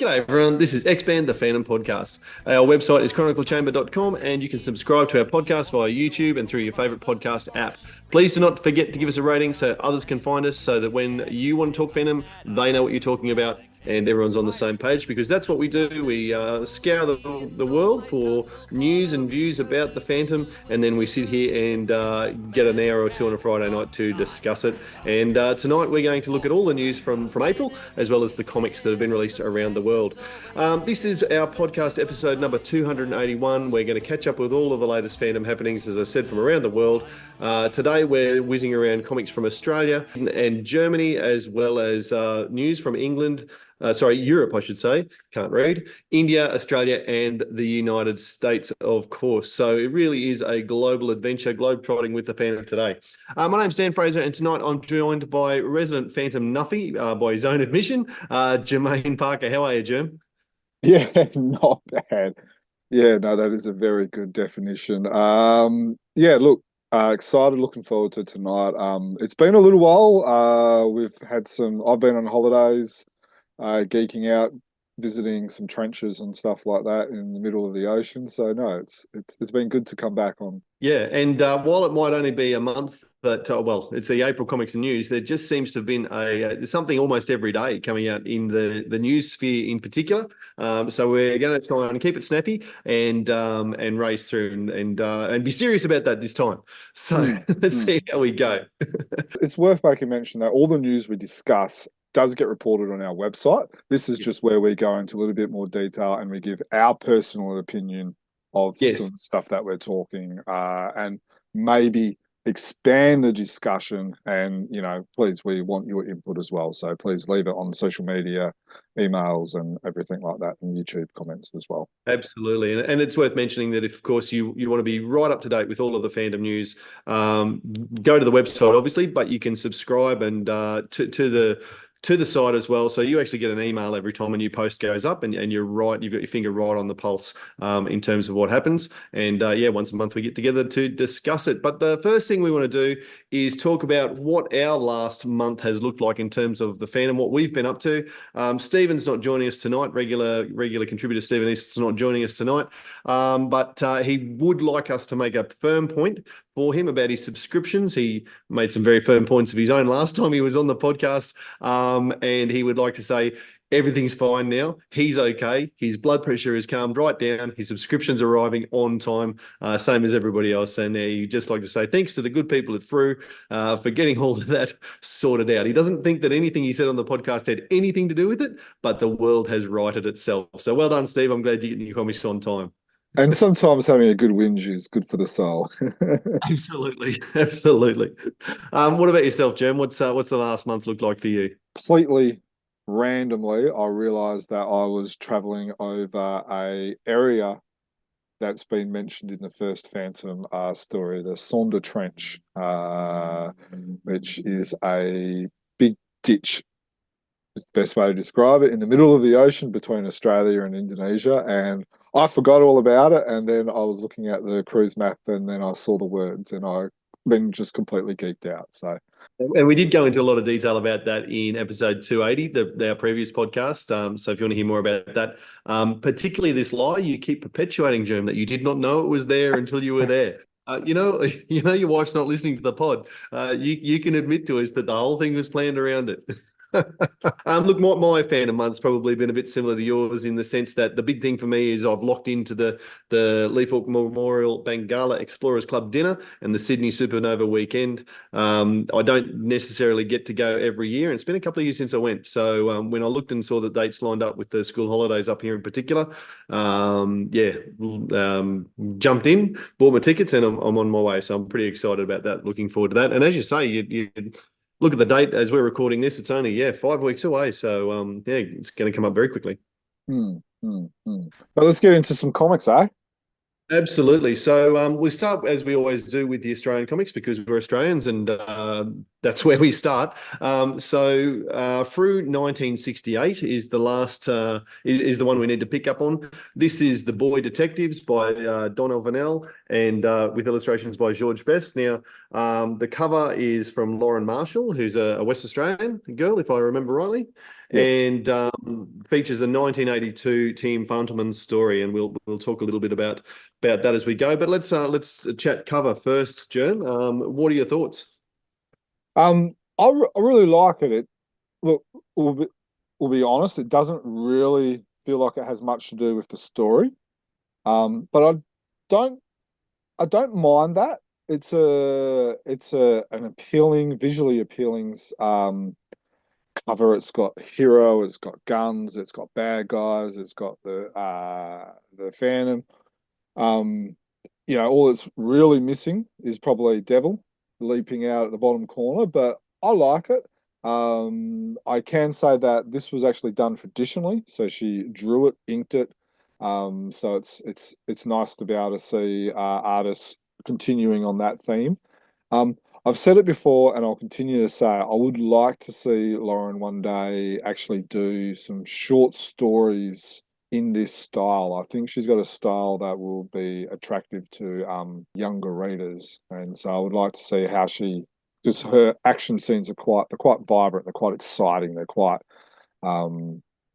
G'day everyone, this is X-Band, the Phantom Podcast. Our website is chroniclechamber.com and you can subscribe to our podcast via YouTube and through your favourite podcast app. Please do not forget to give us a rating so others can find us, so that when you want to talk Phantom, they know what you're talking about and everyone's on the same page, because that's what we do. We scour the world for news and views about the Phantom, and then we sit here and get an hour or two on a Friday night to discuss it. And tonight we're going to look at all the news from April, as well as the comics that have been released around the world. This is our podcast episode number 281. We're going to catch up with all of the latest Phantom happenings, as I said, from around the world. Today we're whizzing around comics from Australia and Germany, as well as news from England. Europe, I should say. Can't read. India, Australia, and the United States, of course. So it really is a global adventure, globe-trotting with the Phantom today. My name's Dan Fraser, and tonight I'm joined by resident Phantom Nuffy, by his own admission, Jermayn Parker. How are you, Jerm? Yeah, not bad. Yeah, no, that is a very good definition. Excited, looking forward to tonight. It's been a little while. I've been on holidays, geeking out, visiting some trenches and stuff like that in the middle of the ocean. So no, it's been good to come back on. Yeah, and while it might only be a month that, it's the April Comics and News, there just seems to have been something almost every day coming out in the news sphere in particular. So we're going to try and keep it snappy and race through and be serious about that this time. So let's see how we go. It's worth making mention that all the news we discuss does get reported on our website. This is just where we go into a little bit more detail and we give our personal opinion of some stuff that we're talking, and maybe expand the discussion. And, please, we want your input as well. So please leave it on social media, emails and everything like that, and YouTube comments as well. Absolutely. And it's worth mentioning that if, of course, you want to be right up to date with all of the Phantom news, go to the website, obviously, but you can subscribe and to the site as well. So you actually get an email every time a new post goes up, and you're right, you've got your finger right on the pulse in terms of what happens. And once a month we get together to discuss it. But the first thing we want to do is talk about what our last month has looked like in terms of the Phantom, what we've been up to. Stephen's not joining us tonight. Regular contributor Stephen East's not joining us tonight. But he would like us to make a firm point for him about his subscriptions. He made some very firm points of his own last time he was on the podcast. And he would like to say everything's fine now. He's okay. His blood pressure has calmed right down. His subscription's arriving on time, same as everybody else. And he'd just like to say thanks to the good people at Frew for getting all of that sorted out. He doesn't think that anything he said on the podcast had anything to do with it, but the world has righted itself. So well done, Steve. I'm glad you're getting your comics on time. And sometimes having a good whinge is good for the soul. Absolutely. What about yourself, Jem? What's the last month look like for you? Completely randomly, I realised that I was travelling over a area that's been mentioned in the first Phantom story, the Sonder Trench, which is a big ditch, is the best way to describe it, in the middle of the ocean between Australia and Indonesia. And I forgot all about it, and then I was looking at the cruise map, and then I saw the words, and I've been just completely geeked out. So, and we did go into a lot of detail about that in episode 280, our previous podcast. So if you want to hear more about that, particularly this lie you keep perpetuating, Germ, that you did not know it was there until you were there. You know your wife's not listening to the pod. You can admit to us that the whole thing was planned around it. Look, my Phantom month's probably been a bit similar to yours, in the sense that the big thing for me is I've locked into the E-Voke Memorial Bangala Explorers Club dinner and the Sydney Supernova weekend. I don't necessarily get to go every year, and it's been a couple of years since I went. So when I looked and saw the dates lined up with the school holidays up here in particular, jumped in, bought my tickets, and I'm on my way. So I'm pretty excited about that. Looking forward to that. And as you say, you look at the date as we're recording this, it's only 5 weeks away. So it's going to come up very quickly. But let's get into some comics, eh? Absolutely. So we start, as we always do, with the Australian comics, because we're Australians, and that's where we start. Frew 1968 is the last, is the one we need to pick up on. This is The Boy Detectives by Don Elvenell and with illustrations by George Best. Now, the cover is from Lauren Marshall, who's a West Australian girl, if I remember rightly, Yes. and features a 1982 Team Fantomen story, and we'll talk a little bit about that as we go. But let's chat cover first, Jern. What are your thoughts? I really like it. Look, we'll be honest, it doesn't really feel like it has much to do with the story. But don't I don't mind that. It's an appealing, visually appealing cover. It's got hero, it's got guns, it's got bad guys, it's got the Phantom. Um, all it's really missing is probably Devil leaping out at the bottom corner, but I like it. I can say that this was actually done traditionally, so she drew it, inked it. So it's nice to be able to see artists continuing on that theme. I've said it before, and I'll continue to say I would like to see Lauren one day actually do some short stories in this style. I think she's got a style that will be attractive to younger readers, and so I would like to see how she, because her action scenes are quite vibrant, they're quite exciting, they're quite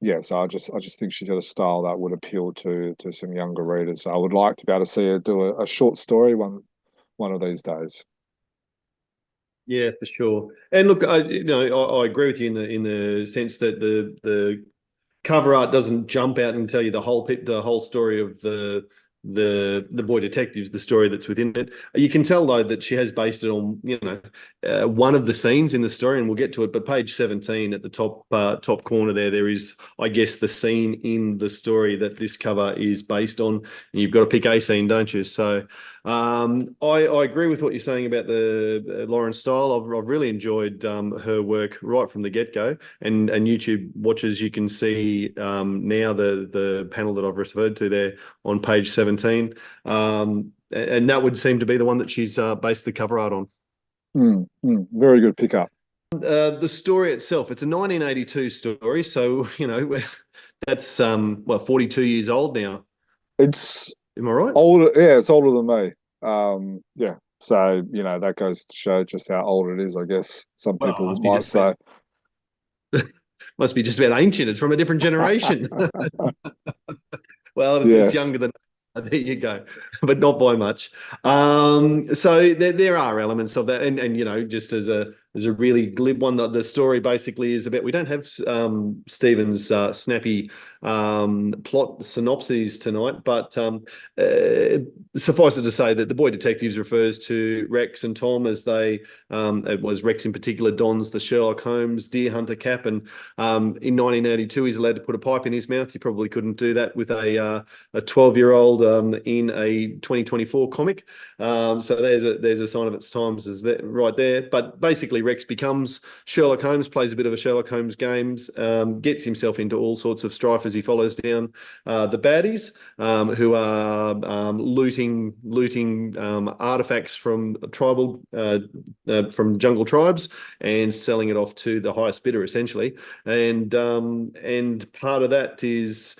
yeah. So I just think she's got a style that would appeal to some younger readers. So I would like to be able to see her do a short story one of these days. Yeah, for sure. And look, I agree with you in the sense that the cover art doesn't jump out and tell you the whole story of the boy detectives, the story that's within it. You can tell though that she has based it on one of the scenes in the story, and we'll get to it. But page 17 at the top corner there is, I guess, the scene in the story that this cover is based on. And you've got to pick a scene, don't you? So I agree with what you're saying about the Lauren style. I've really enjoyed her work right from the get-go, and YouTube watchers, you can see now the panel that I've referred to there on page 17, and that would seem to be the one that she's based the cover art on. Very good pickup. The story itself, it's a 1982 story, so that's 42 years old now. It's Am I right? older, yeah, it's older than me. Yeah, so that goes to show just how old it is. I guess some Well, people must be might say. must be just about ancient. It's from a different generation. Well, it's Yes. younger than there you go, but not by much. So there are elements of that, and just as a really glib one, the story basically is about, we don't have Stephen's snappy plot synopses tonight, but suffice it to say that the boy detectives refers to Rex and Tom as it was Rex in particular dons the Sherlock Holmes deer hunter cap, and in 1982 he's allowed to put a pipe in his mouth. You probably couldn't do that with a 12-year-old in a 2024 comic. So there's a sign of its times is that right there. But basically Rex becomes Sherlock Holmes, plays a bit of a Sherlock Holmes games, gets himself into all sorts of strife as he follows down the baddies, who are looting artifacts from tribal from jungle tribes and selling it off to the highest bidder, essentially. And part of that is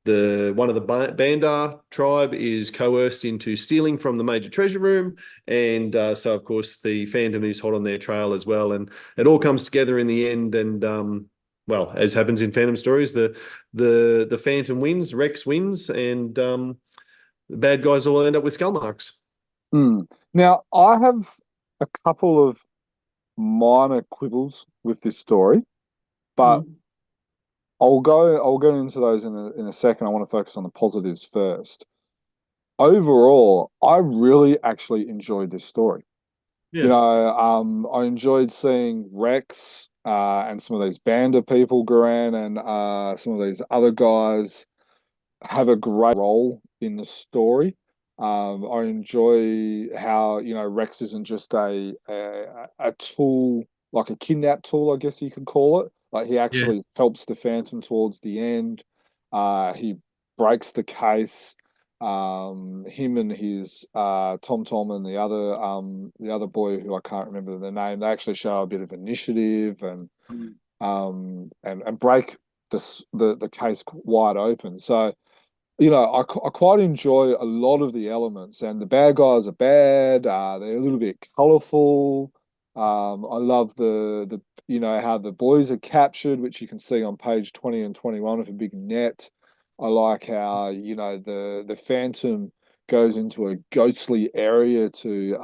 one of the Bandar tribe is coerced into stealing from the major treasure room, and so of course the Phantom is hot on their trail as well, and it all comes together in the end. And well, as happens in Phantom stories, the Phantom wins, Rex wins, and the bad guys all end up with skull marks. Now, I have a couple of minor quibbles with this story, but I'll go into those in a second. I want to focus on the positives first. Overall, I really actually enjoyed this story. Yeah. I enjoyed seeing Rex and some of these Banda people, Garan, and some of these other guys have a great role in the story. I enjoy how Rex isn't just a tool, like a kidnap tool, I guess you could call it. Like he Yeah. actually helps the Phantom towards the end. He breaks the case. Him and his Tom and the other boy who I can't remember the name, they actually show a bit of initiative and break the case wide open. So I quite enjoy a lot of the elements, and the bad guys are bad. They're a little bit colorful. I love how the boys are captured, which you can see on page 20 and 21 of a big net. I like how, the Phantom goes into a ghostly area to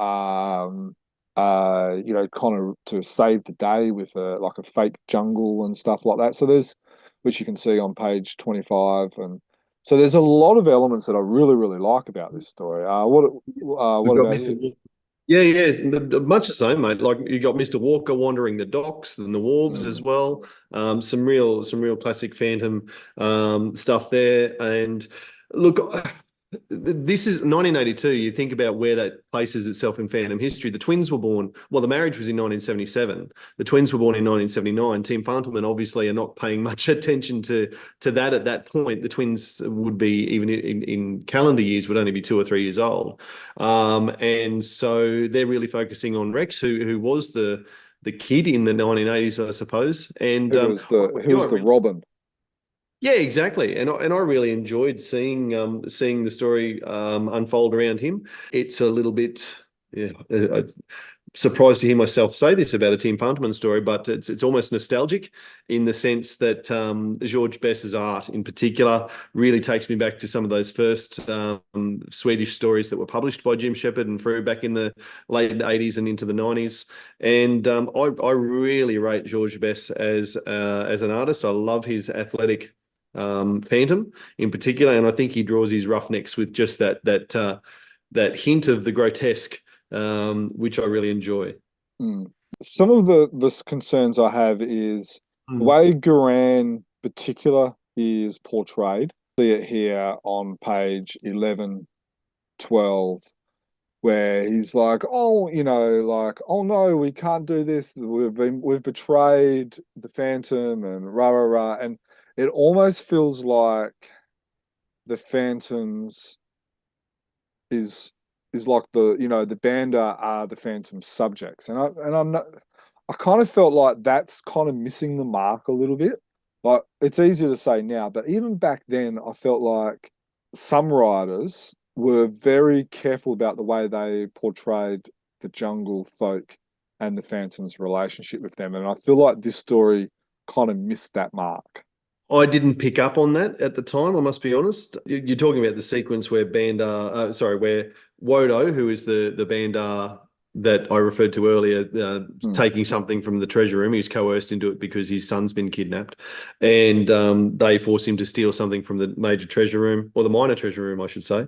kind of to save the day with a fake jungle and stuff like that. So there's which you can see on page 25, and so there's a lot of elements that I really, really like about this story. We've What got about Mr. you? Walker. Yeah, yes, much the same, mate. Like you got Mr. Walker wandering the docks and the wharves as Mm. well. Some real classic Phantom stuff there. And look, this is 1982. You think about where that places itself in Phantom history. The twins were born. Well, the marriage was in 1977. The twins were born in 1979. Team Phantom obviously are not paying much attention to that at that point. The twins would be even in calendar years would only be 2 or 3 years old. And so they're really focusing on Rex, who was the kid in the 1980s, I suppose. And Who was the Robin? yeah, exactly. And I really enjoyed seeing the story unfold around him. It's a little bit, yeah, surprised to hear myself say this about a Tim Punterman story, but it's almost nostalgic in the sense that George Bess's art in particular really takes me back to some of those first Swedish stories that were published by Jim Shepard and Frew back in the late 80s and into the 90s. And I really rate George Bess as an artist. I love his athletic Phantom in particular, and I think he draws his roughnecks with just that hint of the grotesque, which I really enjoy. Mm. Some of the concerns I have is the Mm. way Guran particular is portrayed. See it here on page 11, 12, where he's like, oh, oh no, we can't do this. We've betrayed the Phantom and rah rah rah. And it almost feels like the Phantoms is like the Banda are the Phantom subjects, and I'm not. I kind of felt like that's kind of missing the mark a little bit. Like it's easier to say now, but even back then, I felt like some writers were very careful about the way they portrayed the jungle folk and the Phantom's relationship with them, and I feel like this story kind of missed that mark. I didn't pick up on that at the time, I must be honest. You're talking about the sequence where where Wodo, who is the Bandar that I referred to earlier, Hmm. taking something from the treasure room. He's coerced into it because his son's been kidnapped. And they force him to steal something from the major treasure room, or the minor treasure room, I should say.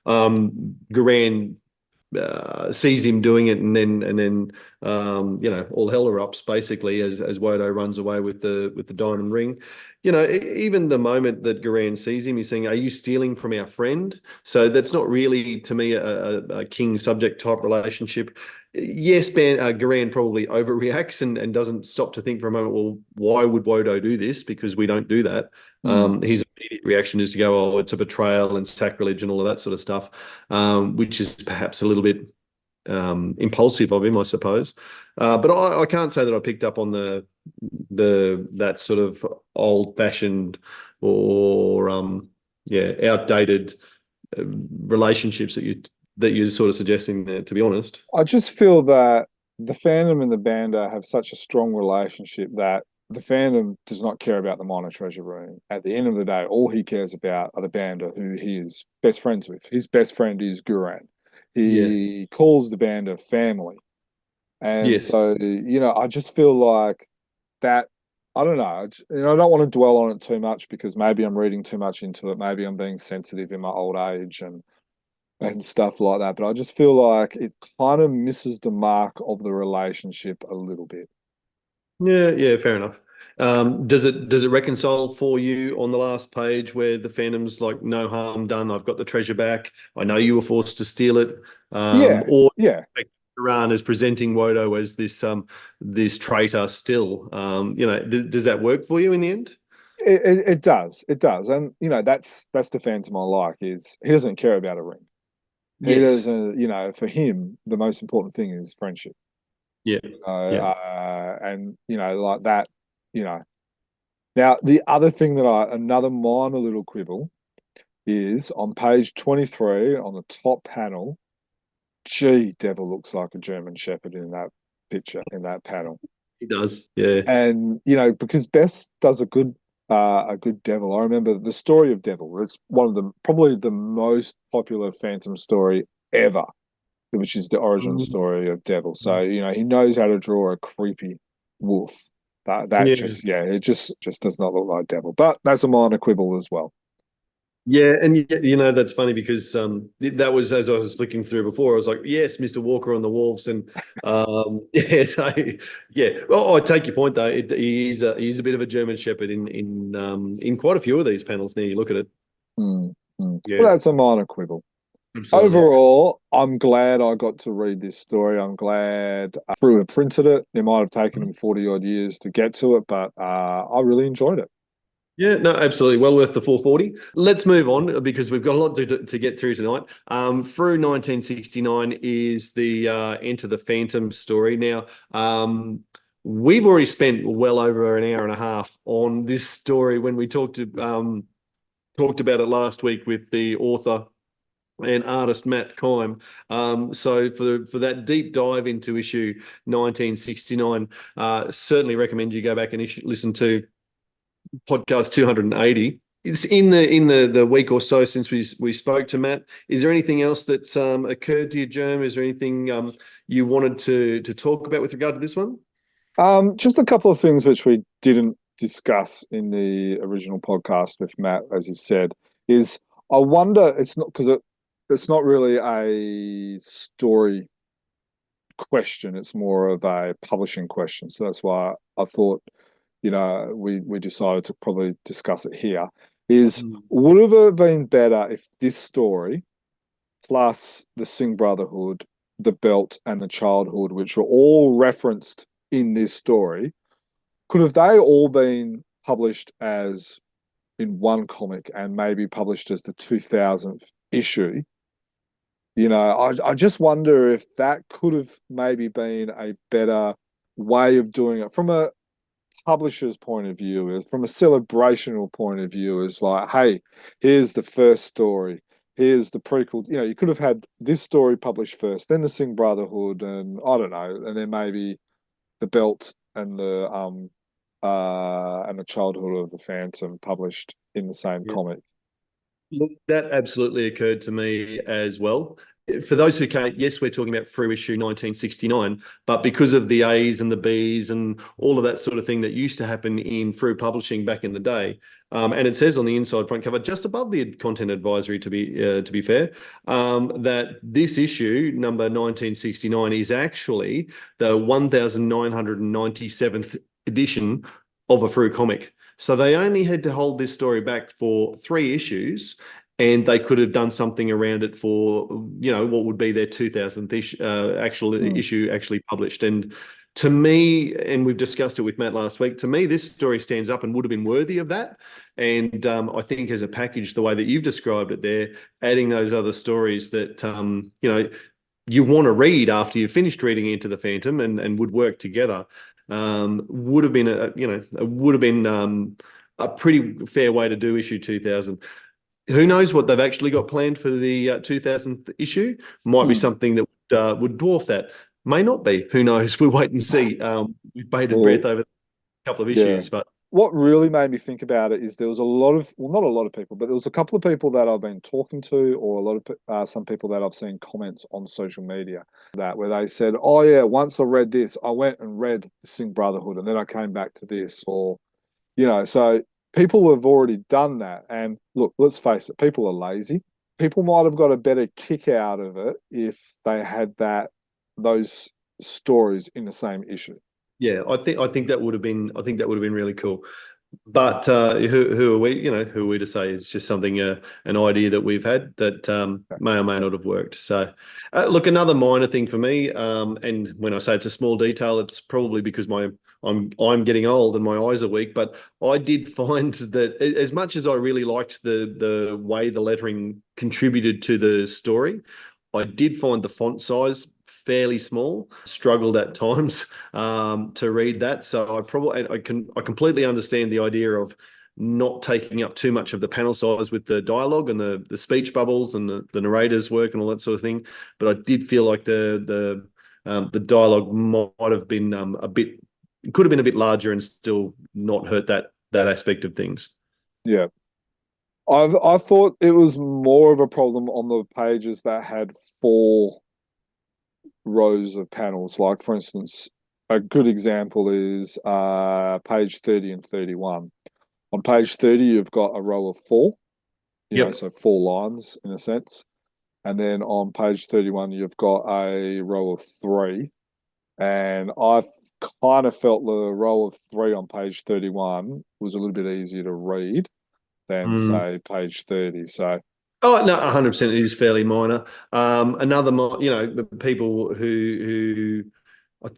Garan sees him doing it, and then all hell erupts basically as Wodo runs away with the diamond ring. Even the moment that Garan sees him, he's saying, "Are you stealing from our friend?" So that's not really, to me, a king subject type relationship. Yes, Garan probably overreacts and doesn't stop to think for a moment. Well, why would Wodo do this? Because we don't do that. Hmm. His immediate reaction is to go, "Oh, it's a betrayal and sacrilege and all of that sort of stuff," which is perhaps a little bit impulsive of him, I suppose. But I can't say that I picked up on that sort of old fashioned or outdated relationships that you're sort of suggesting there, to be honest. I just feel that the Phantom and the Banda have such a strong relationship that the Phantom does not care about the minor treasure room. At the end of the day, all he cares about are the Banda, who he is best friends with. His best friend is Guran. Yeah. He calls the Banda family. And Yes. so, I just feel like that, I don't know. I don't want to dwell on it too much because maybe I'm reading too much into it. Maybe I'm being sensitive in my old age and stuff like that. But I just feel like it kind of misses the mark of the relationship a little bit. Yeah, yeah, fair enough. Does it reconcile for you on the last page where the Phantom's like, no harm done, I've got the treasure back. I know you were forced to steal it. Yeah, Or yeah, Iran is presenting Wodo as this traitor still. Does that work for you in the end? it does, it does, and that's the Phantom I like is he doesn't care about a ring. He Yes. doesn't, for him the most important thing is friendship. Yeah. Yeah. And like that, you know. Now the other thing that another minor little quibble is on page 23 on the top panel. Gee, Devil looks like a German Shepherd in that picture, in that panel. He does, yeah. And because Bess does a good Devil. I remember the story of Devil. It's one of the probably the most popular Phantom story ever, which is the origin story of Devil. So he knows how to draw a creepy wolf. That Yeah. just it just does not look like Devil. But that's a minor quibble as well. Yeah, and that's funny because that was as I was flicking through before. I was like, yes, Mr. Walker on the Wolves, and yeah, so yeah. Well, I take your point though. He's a bit of a German Shepherd in quite a few of these panels. Now you look at it. Well, Yeah, that's a minor quibble. absolutely. Overall, I'm glad I got to read this story. I'm glad Frew had printed it. It might have taken him 40 odd years to get to it, but I really enjoyed it. Yeah, no, absolutely. Well worth the 440. Let's move on because we've got a lot to get through tonight. Through 1969 is the Enter the Phantom story. Now, we've already spent well over an hour and a half on this story when we talked about it last week with the author and artist Matt Kime. So for that deep dive into issue 1969, certainly recommend you go back and listen to podcast 280. It's in the week or so since we spoke to Matt. Is there anything else that's occurred to you, Jerm? Is there anything you wanted to talk about with regard to this one? Just a couple of things which we didn't discuss in the original podcast with Matt, as you said, is I wonder, it's not really a story question, it's more of a publishing question. So that's why I thought, we decided to probably discuss it here. Would it have been better if this story plus the Singh Brotherhood, the Belt, and the Childhood, which were all referenced in this story, could have they all been published as in one comic and maybe published as the 2000th issue? I just wonder if that could have maybe been a better way of doing it from a publisher's point of view, from a celebrational point of view, is like, hey, here's the first story, here's the prequel. You could have had this story published first, then the Singh Brotherhood, and I don't know, and then maybe the Belt and the Childhood of the Phantom published in the same comic. Look, that absolutely occurred to me as well. For those who can't, yes, we're talking about Frew issue 1969, but because of the A's and the B's and all of that sort of thing that used to happen in Frew publishing back in the day, and it says on the inside front cover, just above the content advisory, to be fair, that this issue number 1969 is actually the 1997th edition of a Frew comic. So they only had to hold this story back for 3 issues, and they could have done something around it for, what would be their 2000th issue actually published. And to me, and we've discussed it with Matt last week, to me, this story stands up and would have been worthy of that. And I think as a package, the way that you've described it there, adding those other stories that, you want to read after you've finished reading Into the Phantom and would work together, would have been a pretty fair way to do issue 2000. Who knows what they've actually got planned for the 2000th issue? Might be something that would dwarf that. May not be. Who knows? We'll wait and see. With bated breath over a couple of issues, but what really made me think about it is there was a lot of, well, not a lot of people, but there was a couple of people that I've been talking to, or some people that I've seen comments on social media where they said, "Oh yeah, once I read this, I went and read the Singh Brotherhood, and then I came back to this," or so people have already done that. And look, let's face it, people are lazy. People might have got a better kick out of it if they had those stories in the same issue. Yeah, I think that would have been really cool. But who are we? Who are we to say? It's just something, an idea that we've had that may or may not have worked. So, look, another minor thing for me, and when I say it's a small detail, it's probably because I'm getting old and my eyes are weak. But I did find that as much as I really liked the way the lettering contributed to the story, I did find the font size fairly small. Struggled at times to read that. So I completely understand the idea of not taking up too much of the panel size with the dialogue and the speech bubbles and the narrator's work and all that sort of thing. But I did feel like the dialogue might have been could have been a bit larger and still not hurt that aspect of things. Yeah. I thought it was more of a problem on the pages that had 4 rows of panels. Like, for instance, a good example is page 30 and 31. On page 30, you've got a row of 4, so 4 lines in a sense. And then on page 31, you've got a row of 3. And I kind of felt the row of 3 on page 31 was a little bit easier to read than, say, page 30. So, oh no, 100%, it is fairly minor. Another, people who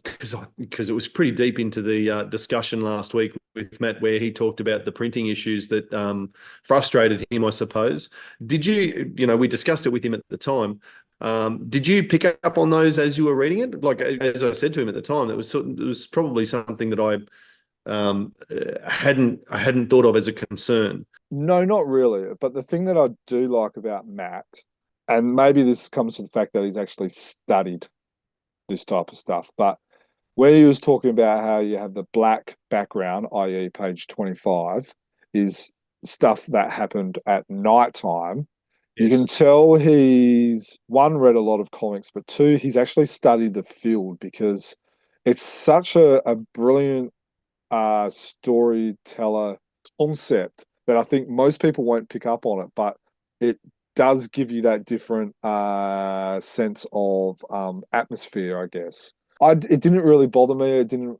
because it was pretty deep into the discussion last week with Matt, where he talked about the printing issues that frustrated him, I suppose. Did you, we discussed it with him at the time. Did you pick up on those as you were reading it? Like, as I said to him at the time, it was probably something that I hadn't thought of as a concern. no, not really. But the thing that I do like about Matt, and maybe this comes to the fact that he's actually studied this type of stuff, but where he was talking about how you have the black background, i.e. page 25, is stuff that happened at nighttime. You can tell he's, 1, read a lot of comics, but 2, he's actually studied the field, because it's such a brilliant storyteller concept that I think most people won't pick up on it, but it does give you that different sense of atmosphere, I guess. It didn't really bother me. It didn't,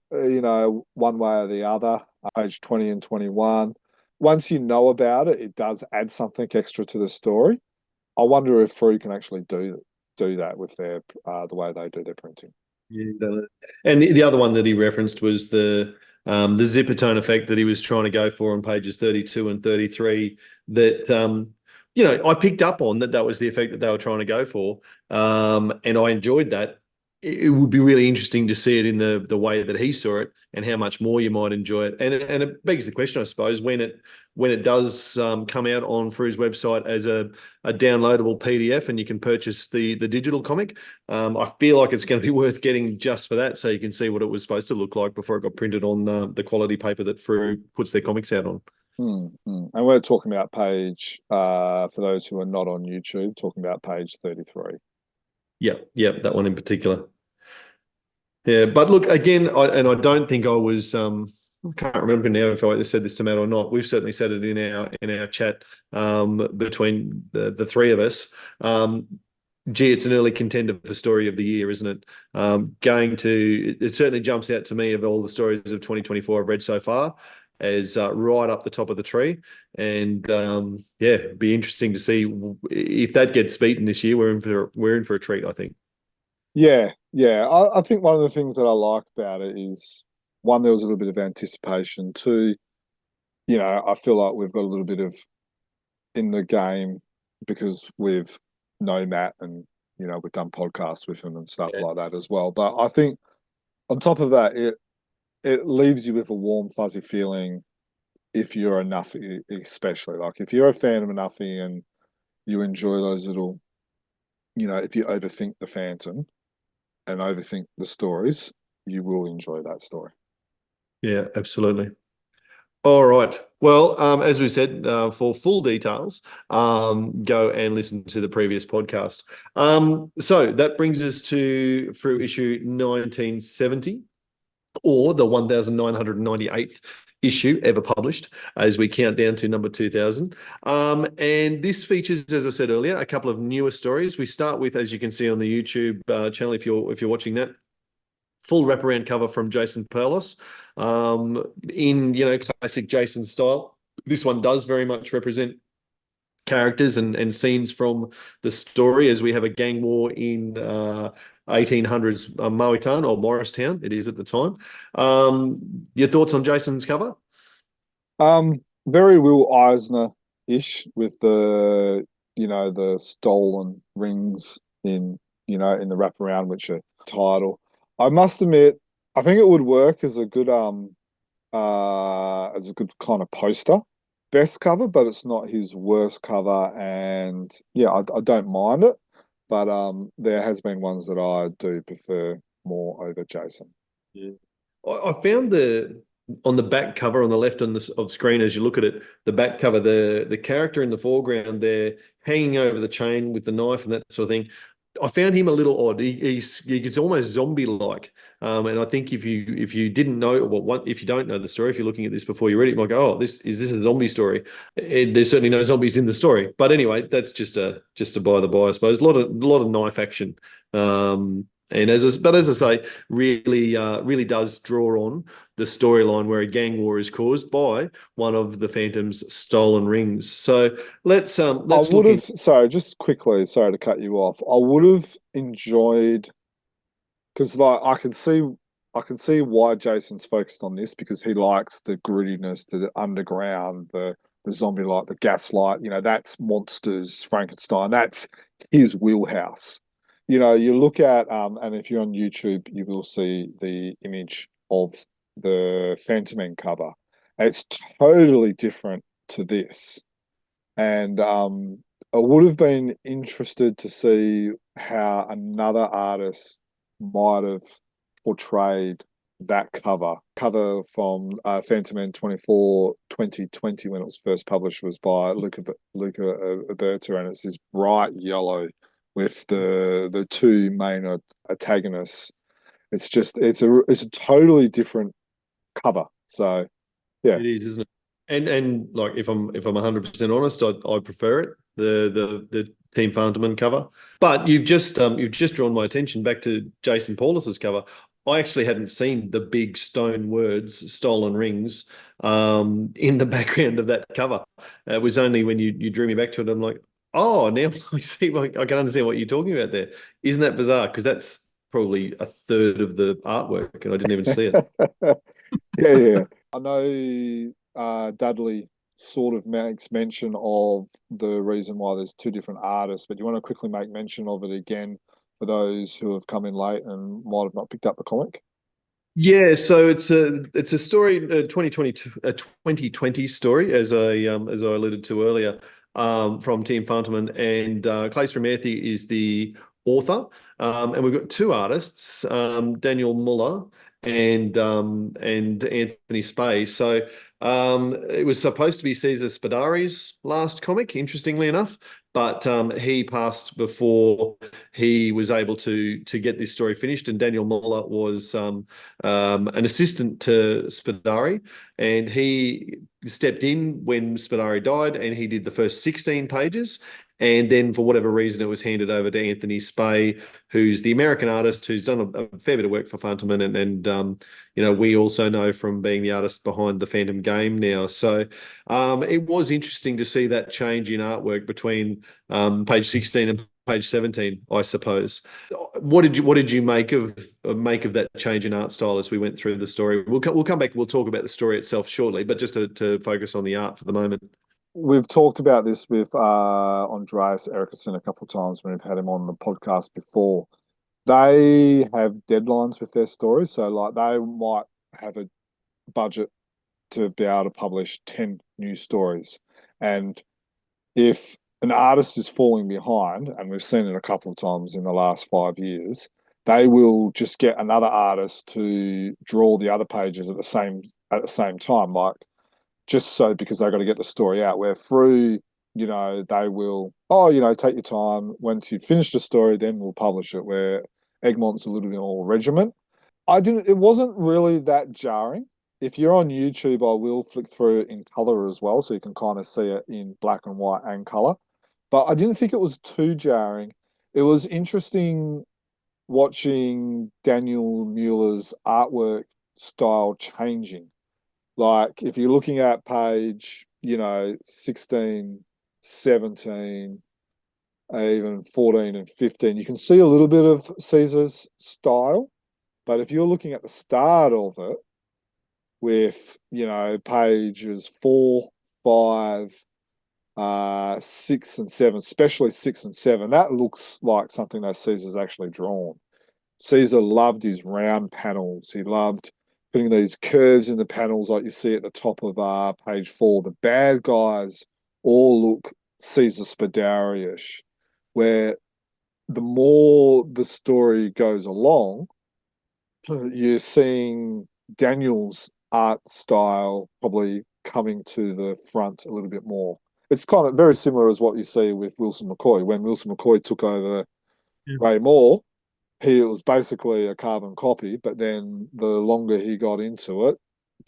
one way or the other. Page 20 and 21. Once you know about it, it does add something extra to the story. I wonder if Frew can actually do that with their the way they do their printing. Yeah, and the other one that he referenced was the zipper tone effect that he was trying to go for on pages 32 and 33. That I picked up on that was the effect that they were trying to go for, and I enjoyed that. It would be really interesting to see it in the way that he saw it, and how much more you might enjoy it. And it begs the question, I suppose, when it does come out on Frew's website as a downloadable PDF, and you can purchase the digital comic. I feel like it's going to be worth getting just for that, so you can see what it was supposed to look like before it got printed on the quality paper that Frew puts their comics out on. And we're talking about page, for those who are not on YouTube, talking about page 33. Yeah, that one in particular. Yeah, but look, again, I don't think I was. I can't remember now if I said this to Matt or not. We've certainly said it in our chat between the 3 of us. Gee, it's an early contender for story of the year, isn't it? It certainly jumps out to me of all the stories of 2024 I've read so far as right up the top of the tree. And be interesting to see if that gets beaten this year. We're in for a treat, I think. Yeah. I think one of the things that I like about it is, 1, there was a little bit of anticipation. 2, I feel like we've got a little bit of in the game because we've known Matt, and we've done podcasts with him and stuff like that as well. But I think on top of that, it leaves you with a warm, fuzzy feeling if you're a Nuffy, especially. Like, if you're a fan of a Nuffy and you enjoy those little, if you overthink the Phantom and overthink the stories, you will enjoy that story. Yeah, absolutely. All right. Well, as we said, for full details, go and listen to the previous podcast. So that brings us to Frew issue 1970, or the 1998th issue ever published, as we count down to number 2000. And this features, as I said earlier, a couple of newer stories. We start with, as you can see on the YouTube channel, if you're watching that, full wraparound cover from Jason Perlos, in classic Jason style. This one does very much represent characters and scenes from the story, as we have a gang war in 1800s Mowitan, or Morristown it is at the time. Your thoughts on Jason's cover? Very Will Eisner-ish, with the stolen rings in the wraparound, which are title. I must admit, I think it would work as a good kind of poster best cover, but it's not his worst cover. And yeah, I don't mind it, but there has been ones that I do prefer more over Jason. Yeah. I found on the back cover on the left of screen as you look at it, the back cover, the character in the foreground there hanging over the chain with the knife and that sort of thing. I found him a little odd. He's almost zombie-like, and I think if you didn't know, well, if you don't know the story, if you're looking at this before you read it, you might go, "Oh, this a zombie story?" There's certainly no zombies in the story, but anyway, that's just a by the by, I suppose. A lot of knife action, and as I say, really does draw on the storyline where a gang war is caused by one of the Phantom's stolen rings. So let's I look would in. have, sorry, just quickly, sorry to cut you off. I would have enjoyed, because like I can see why Jason's focused on this, because he likes the grittiness, the underground, the zombie light, the gaslight, that's monsters, Frankenstein, that's his wheelhouse. You look at and if you're on YouTube, you will see the image of the Phantom Man cover. It's totally different to this. And I would have been interested to see how another artist might have portrayed that cover from Phantom Man 24 2020 when it was first published was by Luca Alberta, and it's this bright yellow with the two main antagonists. It's a totally different cover. So yeah. It is, isn't it? And like if I'm 100% honest, I prefer it, the Team Fantoman cover. But you've just drawn my attention back to Jason Paulus's cover. I actually hadn't seen the big stone words "stolen rings" in the background of that cover. It was only when you drew me back to it, I'm like, oh, now I see. I can understand what you're talking about there. Isn't that bizarre? Because that's probably a third of the artwork, and I didn't even see it. Yeah. I know Dudley sort of makes mention of the reason why there's two different artists, but you want to quickly make mention of it again for those who have come in late and might have not picked up the comic? Yeah, so it's a story, 2022, a 2020 story, as I alluded to earlier, from Team Fantoman, and Claes Ramerthi is the author, and we've got two artists, Daniel Muller and Anthony Spay. So it was supposed to be Caesar Spadari's last comic, interestingly enough, but he passed before he was able to get this story finished, and Daniel Muller was an assistant to Spadari, and he stepped in when Spadari died, and he did the first 16 pages. And then, for whatever reason, it was handed over to Anthony Spay, who's the American artist who's done a fair bit of work for Fantoman, and we also know from being the artist behind the Phantom game now. So it was interesting to see that change in artwork between page 16 and page 17, I suppose. What did you make of that change in art style as we went through the story? We'll come back. We'll talk about the story itself shortly, but just to focus on the art for the moment. We've talked about this with Andreas Eriksson a couple of times when we've had him on the podcast before. They have deadlines with their stories, so like they might have a budget to be able to publish 10 new stories. And if an artist is falling behind, and we've seen it a couple of times in the last 5 years, they will just get another artist to draw the other pages at the same time, like just so because they've got to get the story out. Where Frew, they will, take your time. Once you've finished the story, then we'll publish it. Where Egmont's a little bit more regiment. It wasn't really that jarring. If you're on YouTube, I will flick through it in color as well, so you can kind of see it in black and white and color. But I didn't think it was too jarring. It was interesting watching Daniel Mueller's artwork style changing. Like if you're looking at page, 16, 17, even 14 and 15, you can see a little bit of Caesar's style. But if you're looking at the start of it with, pages 4, 5, 6 and 7, especially 6 and 7, that looks like something that Caesar's actually drawn. Caesar loved his round panels. He loved putting these curves in the panels like you see at the top of page 4. The bad guys all look Caesar Spadarius, where the more the story goes along, you're seeing Daniel's art style probably coming to the front a little bit more. It's kind of very similar as what you see with Wilson McCoy. When Wilson McCoy took over Ray Moore, he was basically a carbon copy, but then the longer he got into it,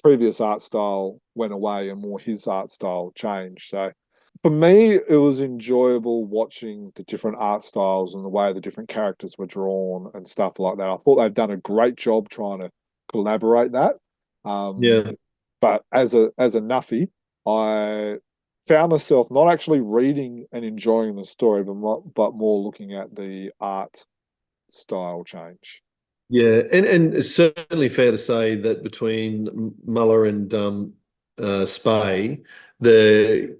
previous art style went away and more his art style changed. So for me, it was enjoyable watching the different art styles and the way the different characters were drawn and stuff like that. I thought they've done a great job trying to collaborate that. Yeah. But as a nuffy, I found myself not actually reading and enjoying the story, but more looking at the art style change. Yeah, and it's certainly fair to say that between Muller and Spey, the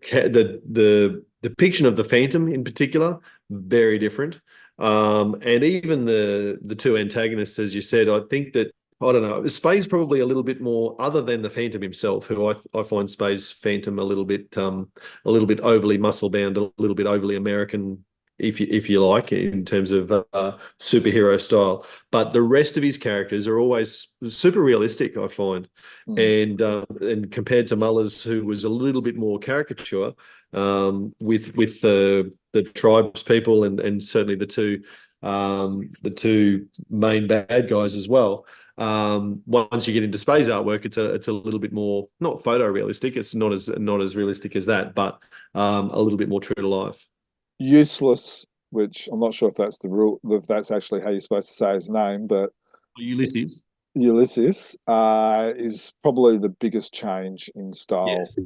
depiction of the Phantom in particular, very different. And even the two antagonists, as you said, I think that I don't know. Spey's probably a little bit more, other than the Phantom himself, who I find Spey's Phantom a little bit overly muscle bound, a little bit overly American, if you like, in terms of superhero style. But the rest of his characters are always super realistic, I find, and compared to Muller's, who was a little bit more caricature, with the tribes people and certainly the two main bad guys as well. Once you get into Spey's artwork, it's a little bit more not photorealistic. It's not as realistic as that, but a little bit more true to life. Useless, which I'm not sure if that's the rule, if that's actually how you're supposed to say his name, but Ulysses. Ulysses is probably the biggest change in style. Yes.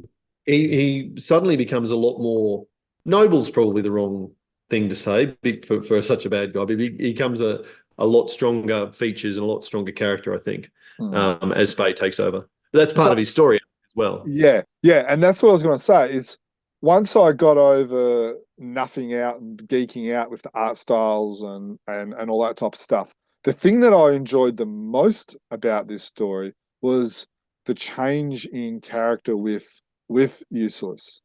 He suddenly becomes a lot more. Noble's probably the wrong thing to say for such a bad guy, but he becomes a lot stronger features and a lot stronger character, I think, as Spey takes over. But that's part of his story as well. Yeah, and that's what I was going to say is once I got over nuffing out and geeking out with the art styles and all that type of stuff, the thing that I enjoyed the most about this story was the change in character with Useless.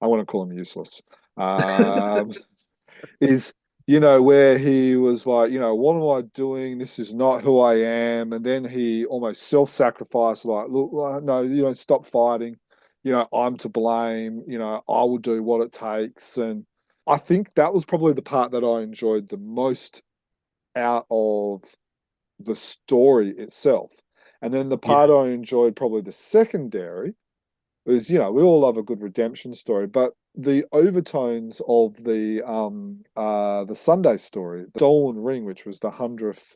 I want to call him Useless. Is where he was like, what am I doing? This is not who I am. And then he almost self-sacrificed, like, look, no, stop fighting. I'm to blame. I will do what it takes. And I think that was probably the part that I enjoyed the most out of the story itself. And then the part I enjoyed probably the secondary was, we all love a good redemption story, but the overtones of the Sunday story, the Stolen Ring, which was the 100th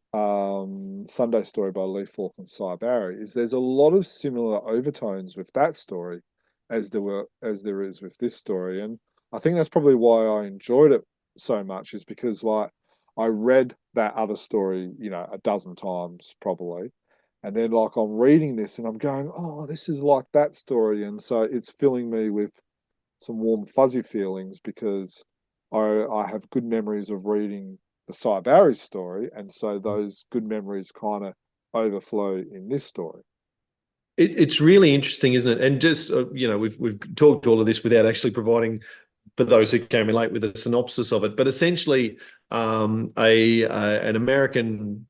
Sunday story by Lee Falk and Cy Barry, is there's a lot of similar overtones with that story as there is with this story. And I think that's probably why I enjoyed it so much, is because like I read that other story, a dozen times probably. And then like I'm reading this and I'm going, oh, this is like that story. And so it's filling me with some warm, fuzzy feelings because I have good memories of reading the Cy Barry story. And so those good memories kind of overflow in this story. It's really interesting, isn't it? And just, we've talked all of this without actually providing, for those who came in late, with a synopsis of it. But essentially, an American,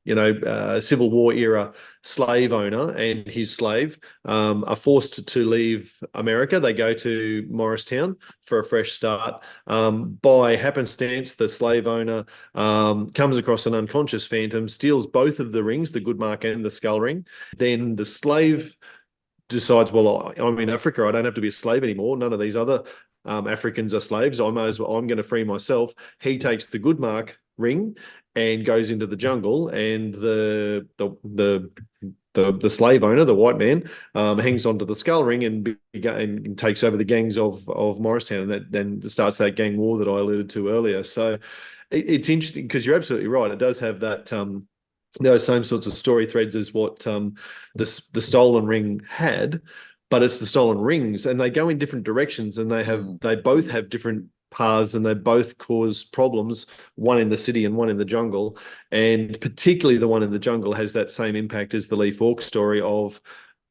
Civil War era slave owner and his slave are forced to leave America. They go to Morristown for a fresh start. By happenstance, the slave owner comes across an unconscious phantom, steals both of the rings, the good mark and the skull ring. Then the slave decides, well, I'm in Africa. I don't have to be a slave anymore. None of these other Africans are slaves. I'm going to free myself. He takes the good mark ring and goes into the jungle, and the slave owner, the white man, hangs onto the skull ring and takes over the gangs of Morristown. And that then starts that gang war that I alluded to earlier. So it's interesting because you're absolutely right. It does have that those same sorts of story threads as what the Stolen Ring had, but it's the Stolen Rings, and they go in different directions, and they both have different paths, and they both cause problems, one in the city and one in the jungle. And particularly the one in the jungle has that same impact as the E-Voke story of,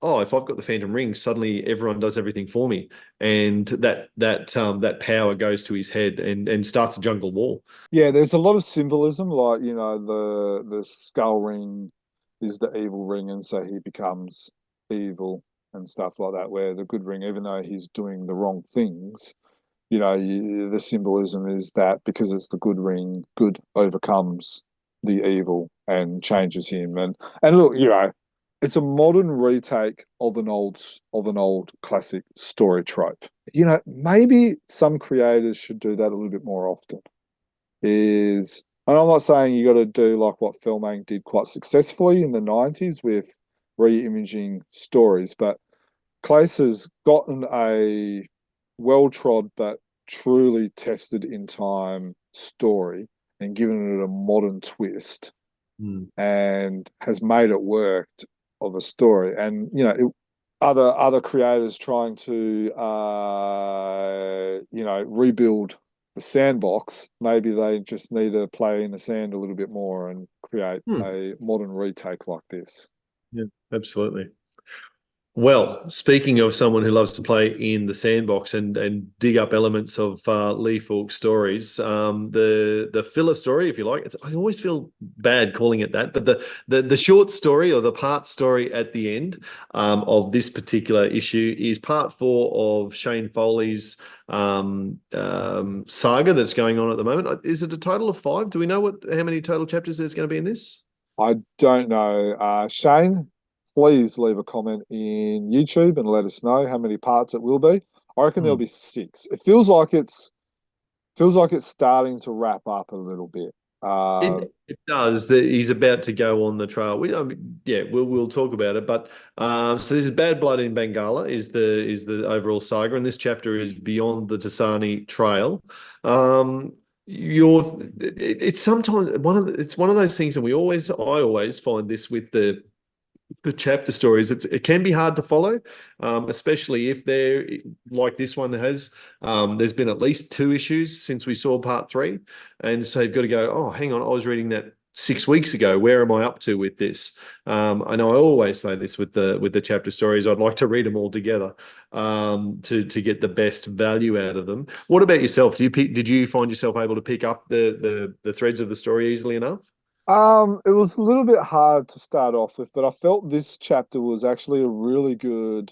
oh, if I've got the Phantom Ring, suddenly everyone does everything for me, and that power goes to his head and starts a jungle war. Yeah, there's a lot of symbolism, like, you know, the skull ring is the evil ring, and so he becomes evil and stuff like that, where the good ring, even though he's doing the wrong things, you know, the symbolism is that because it's the good ring, good overcomes the evil and changes him. And look, you know, it's a modern retake of an old classic story trope. You know, maybe some creators should do that a little bit more often. And I'm not saying you got to do like what filmmaking did quite successfully in the 90s with re-imaging stories, but Clace has gotten a well-trod but truly tested in time story and given it a modern twist and has made it work of a story. And, you know, other creators trying to, you know, rebuild the sandbox, maybe they just need to play in the sand a little bit more and create a modern retake like this. Yeah, absolutely. Well, speaking of someone who loves to play in the sandbox and dig up elements of E-Voke stories, the filler story, if you like, I always feel bad calling it that, but the short story or the part story at the end of this particular issue is part 4 of Shane Foley's saga that's going on at the moment. Is it a total of 5? Do we know how many total chapters there's going to be in this? I don't know. Shane, please leave a comment in YouTube and let us know how many parts it will be. I reckon there'll be 6. It feels like it's starting to wrap up a little bit. It does. That he's about to go on the trail. Yeah, we'll talk about it. But so this is Bad Blood in Bengala is the overall saga, and this chapter is Beyond the Tasani Trail. It's sometimes it's one of those things, and I always find this with the chapter stories. It can be hard to follow, especially if they're like this one has. There's been at least 2 issues since we saw part 3, and so you've got to go, oh, hang on, I was reading that 6 weeks ago. Where am I up to with this? I know I always say this with the chapter stories. I'd like to read them all together to get the best value out of them. What about yourself? Did you find yourself able to pick up the threads of the story easily enough? It was a little bit hard to start off with, but I felt this chapter was actually a really good.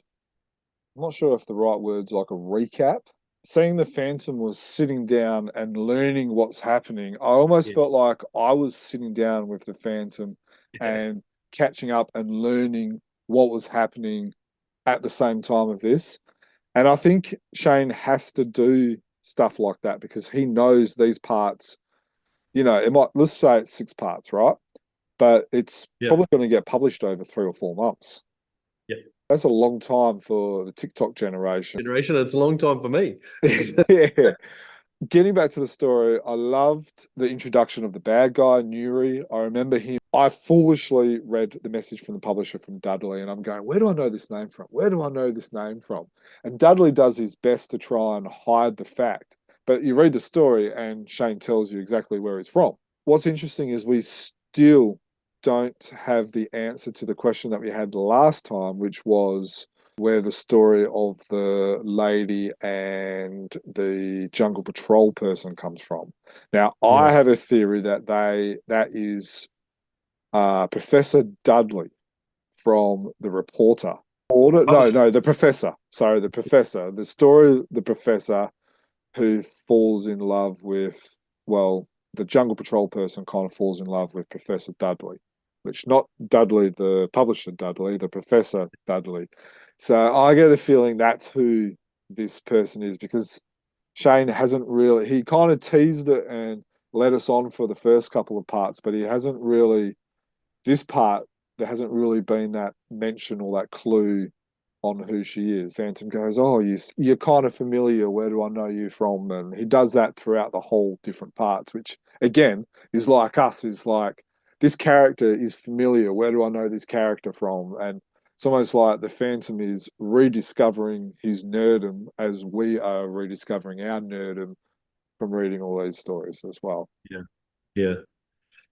I'm not sure if the right word's like a recap. Seeing the Phantom was sitting down and learning what's happening, I almost Yeah. felt like I was sitting down with the Phantom Yeah. and catching up and learning what was happening at the same time of this. And I think Shane has to do stuff like that because he knows these parts, you know, let's say it's 6 parts, right? But it's Yeah. probably going to get published over 3 or 4 months. Yeah. That's a long time for the TikTok generation. That's a long time for me. Yeah. Getting back to the story, I loved the introduction of the bad guy, Nuri. I remember him. I foolishly read the message from the publisher from Dudley, and I'm going, where do I know this name from? Where do I know this name from? And Dudley does his best to try and hide the fact. But you read the story, and Shane tells you exactly where he's from. What's interesting is we still don't have the answer to the question that we had last time, which was where the story of the lady and the jungle patrol person comes from. Now, I have a theory that is Professor Dudley from The Reporter. No, the professor. Sorry, the professor. The story, the professor who falls in love with, well, the jungle patrol person kind of falls in love with Professor Dudley, which not Dudley, the publisher Dudley, the Professor Dudley. So I get a feeling that's who this person is because Shane hasn't really, he kind of teased it and led us on for the first couple of parts, but he hasn't really, this part, there hasn't really been that mention or that clue on who she is. Phantom goes, oh, you're kind of familiar. Where do I know you from? And he does that throughout the whole different parts, which again is like us, is like, this character is familiar. Where do I know this character from? And it's almost like the Phantom is rediscovering his nerdom as we are rediscovering our nerdom from reading all these stories as well. Yeah. Yeah.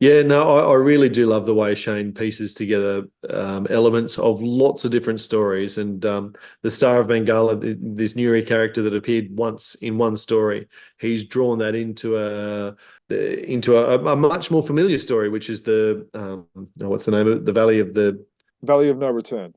Yeah, no, I really do love the way Shane pieces together elements of lots of different stories. And the Star of Bengala, this Nuri character that appeared once in one story, he's drawn that into a much more familiar story, which is the what's the name of it? The Valley of No Return.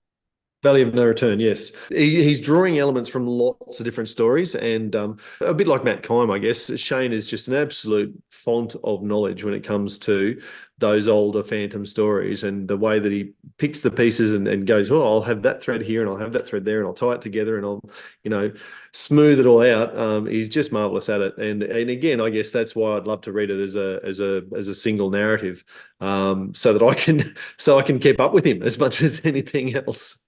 Valley of No Return, yes. He's drawing elements from lots of different stories, and a bit like Matt Kime, I guess. Shane is just an absolute font of knowledge when it comes to those older Phantom stories, and the way that he picks the pieces and goes, oh, I'll have that thread here and I'll have that thread there and I'll tie it together and I'll, smooth it all out. He's just marvelous at it. And again, I guess that's why I'd love to read it as a single narrative, so that I can keep up with him as much as anything else.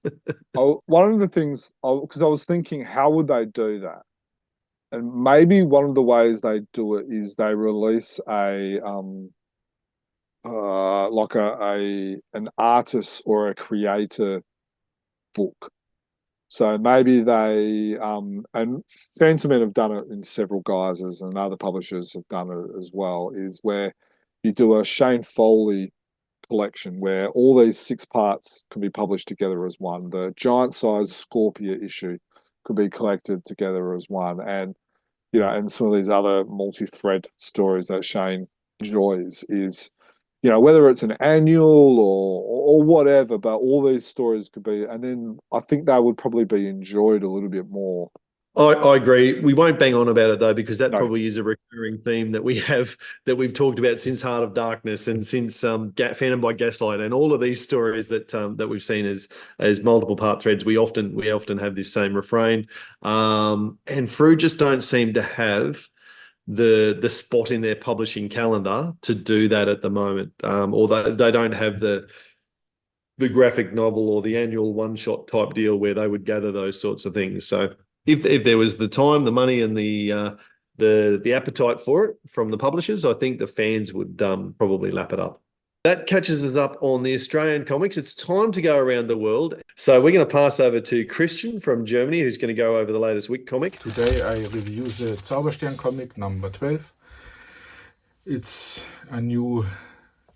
One of the things, because I was thinking, how would they do that? And maybe one of the ways they do it is they release an artist or a creator book. So maybe they and Phantom Men have done it in several guises, and other publishers have done it as well, is where you do a Shane Foley collection where all these 6 parts can be published together as one. The giant size Scorpia issue could be collected together as one, and and some of these other multi-thread stories that Shane enjoys is, whether it's an annual or whatever, but all these stories could be, and then I think they would probably be enjoyed a little bit more. I agree. We won't bang on about it though, because that No. probably is a recurring theme that we've talked about since Heart of Darkness and since Phantom by Gaslight and all of these stories that we've seen as multiple part threads. We often have this same refrain, and Frew just don't seem to have the spot in their publishing calendar to do that at the moment, or they don't have the graphic novel or the annual one-shot type deal where they would gather those sorts of things. So if there was the time, the money, and the appetite for it from the publishers, I think the fans would probably lap it up. That catches us up on the Australian comics. It's time to go around the world. So we're going to pass over to Christian from Germany, who's going to go over the latest week comic. Today I review the Zauberstern comic number 12. It's a new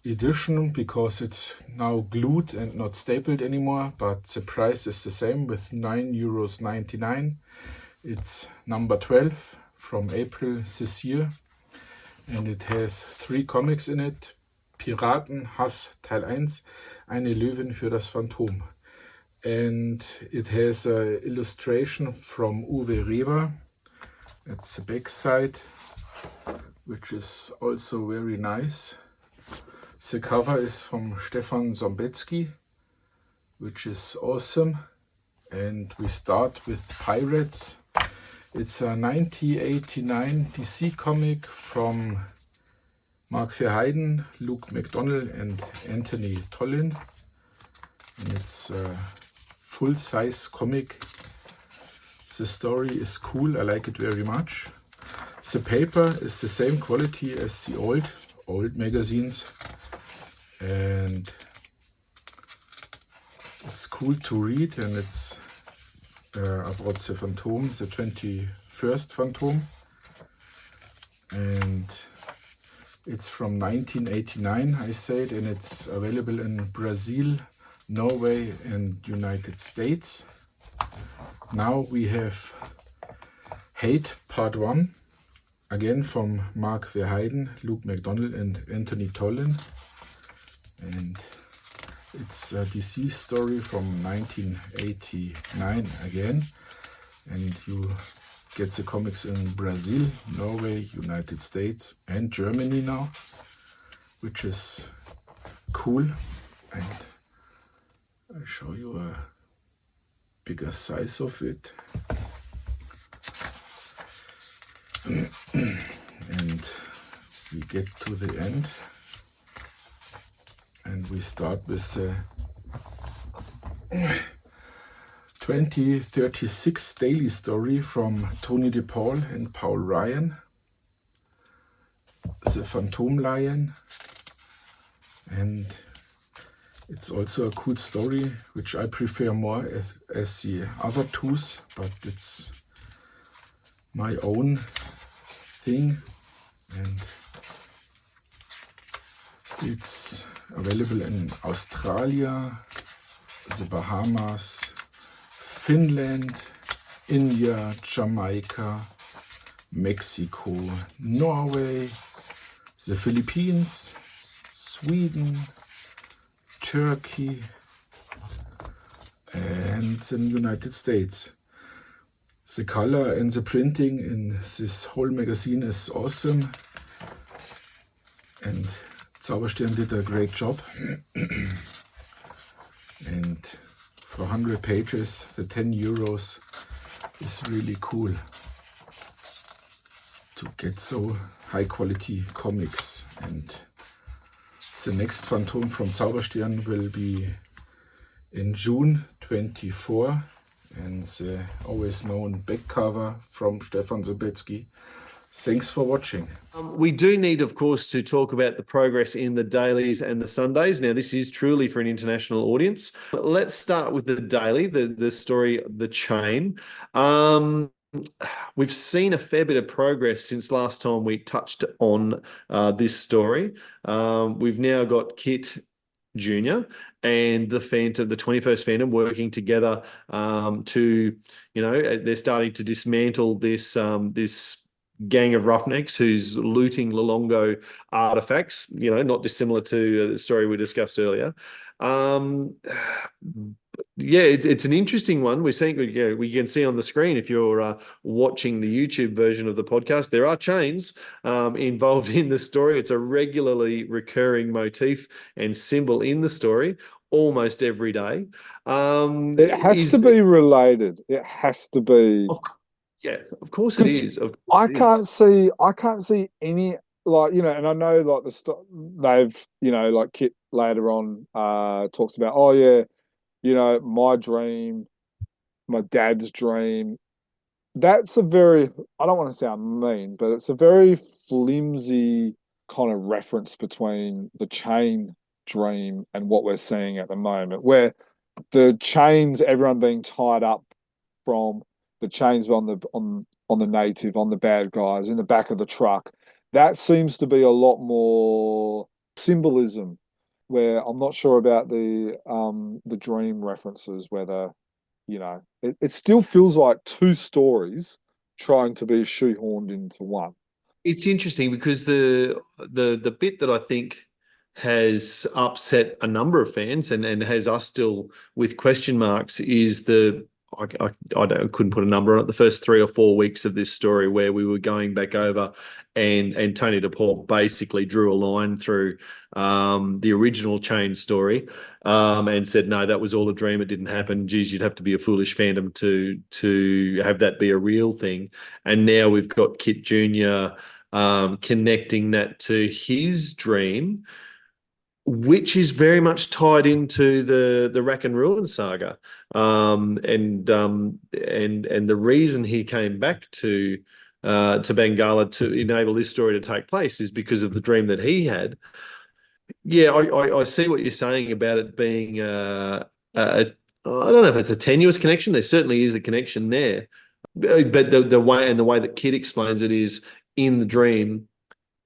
edition because it's now glued and not stapled anymore, but the price is the same with €9.99. It's number 12 from April this year, and it has 3 comics in it. Piratenhass Teil 1, eine Löwin für das Phantom. And it has an illustration from Uwe Reber. That's the back side, which is also very nice. The cover is from Stefan Zombetsky, which is awesome. And we start with Pirates. It's a 1989 DC comic from Mark Verheiden, Luke McDonnell, and Anthony Tollin. And it's a full-size comic. The story is cool, I like it very much. The paper is the same quality as the old magazines. And it's cool to read, and it's about the Phantom, the 21st Phantom. And it's from 1989, I said, and it's available in Brazil, Norway, and United States. Now we have Hate Part 1, again from Mark Verheiden, Luke McDonnell, and Anthony Tollin. And it's a DC story from 1989 again. And you get the comics in Brazil, Norway, United States, and Germany now, which is cool. And I show you a bigger size of it. And we get to the end. And we start with the 2036 daily story from Tony DePaul and Paul Ryan, The Phantom Lion. And it's also a cool story, which I prefer more as the other twos, but it's my own thing. and it's available in Australia, the Bahamas, Finland, India, Jamaica, Mexico, Norway, the Philippines, Sweden, Turkey, and the United States. The color and the printing in this whole magazine is awesome, and Zauberstern did a great job. And for 100 pages, the 10 euros is really cool to get so high quality comics. And the next Phantom from Zauberstern will be in June 24, and the always known back cover from Stefan Zabetsky. Thanks for watching. We do need, of course, to talk about the progress in the dailies and the Sundays. Now, this is truly for an international audience. But let's start with the daily, the story, the chain. We've seen a fair bit of progress since last time we touched on this story. We've now got Kit Junior and the Phantom, the 21st Phantom, working together to, they're starting to dismantle this gang of roughnecks who's looting Lolongo artifacts, not dissimilar to the story we discussed earlier. It's an interesting one. We're seeing, we can see on the screen, if you're watching the YouTube version of the podcast, there are chains involved in the story. It's a regularly recurring motif and symbol in the story almost every day. It has to be related. It has to be. Yeah, of course it is. I can't see any, and I know they've, like Kit later on talks about, my dream, my dad's dream. That's a very, I don't want to sound mean, but it's a very flimsy kind of reference between the chain dream and what we're seeing at the moment, where the chains, everyone being tied up from the chains on the native, on the bad guys in the back of the truck. That seems to be a lot more symbolism, where I'm not sure about the dream references, whether, it still feels like two stories trying to be shoehorned into one. It's interesting because the bit that I think has upset a number of fans and has us still with question marks is I couldn't put a number on it, the first 3 or 4 weeks of this story, where we were going back over and Tony DePaul basically drew a line through the original chain story and said, no, that was all a dream. It didn't happen. Geez, you'd have to be a foolish fandom to have that be a real thing. And now we've got Kit Jr. Connecting that to his dream, which is very much tied into the Rack and Ruin saga, and the reason he came back to Bengala to enable this story to take place is because of the dream that he had. Yeah, I see what you're saying about it being I don't know if it's a tenuous connection. There certainly is a connection there, but the way that Kid explains it is, in the dream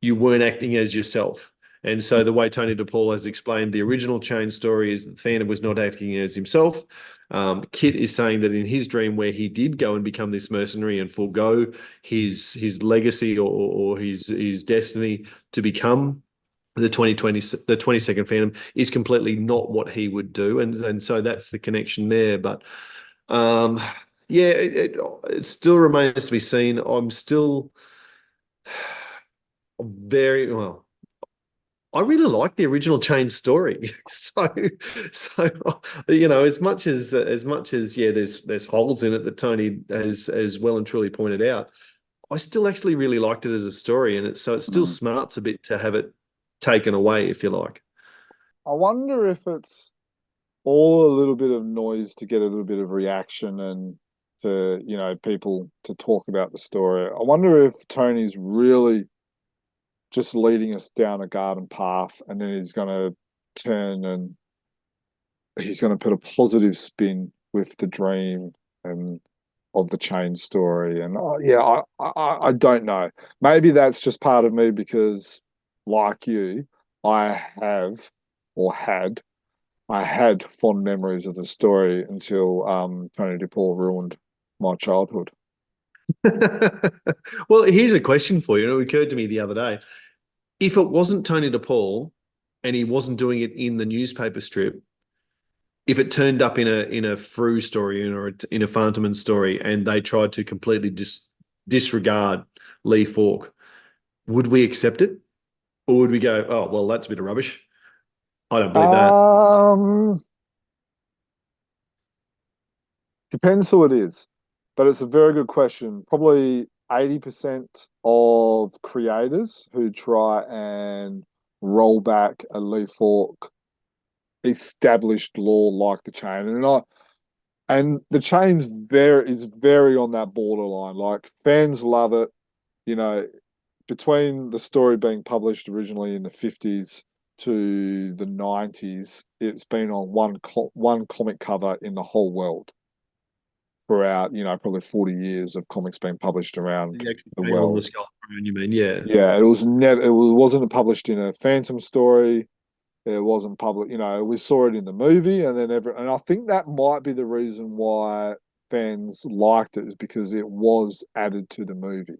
you weren't acting as yourself. And so the way Tony DePaul has explained the original chain story is that the Phantom was not acting as himself. Kit is saying that in his dream, where he did go and become this mercenary and forego his legacy or his destiny to become the 22nd Phantom, is completely not what he would do. And so that's the connection there. But it still remains to be seen. I'm still very well. I really like the original chain story. So as much as there's holes in it that Tony has well and truly pointed out, I still actually really liked it as a story, and it still smarts a bit to have it taken away, if you like. I wonder if it's all a little bit of noise to get a little bit of reaction and to people to talk about the story. I wonder if Tony's really just leading us down a garden path, and then he's going to turn and he's going to put a positive spin with the dream and of the chain story. And I don't know. Maybe that's just part of me because, like you, I have or had I had fond memories of the story until Tony DePaul ruined my childhood. Well, here's a question for you. It occurred to me the other day. If it wasn't Tony DePaul and he wasn't doing it in the newspaper strip, if it turned up in a Frew story or in a Fantoman story and they tried to completely disregard Lee Falk, would we accept it? Or would we go, oh, well, that's a bit of rubbish? I don't believe that. Depends who it is, but it's a very good question. Probably 80% of creators who try and roll back a Lee Falk established law like the chain, and the chain's very on that borderline. Like, fans love it, you know, between the story being published originally in the 50s to the 90s, it's been on one comic cover in the whole world throughout, probably 40 years of comics being published around the world. On the skull, you mean? Yeah. Yeah, it wasn't published in a Phantom story. It wasn't public, we saw it in the movie, and and I think that might be the reason why fans liked it, is because it was added to the movie.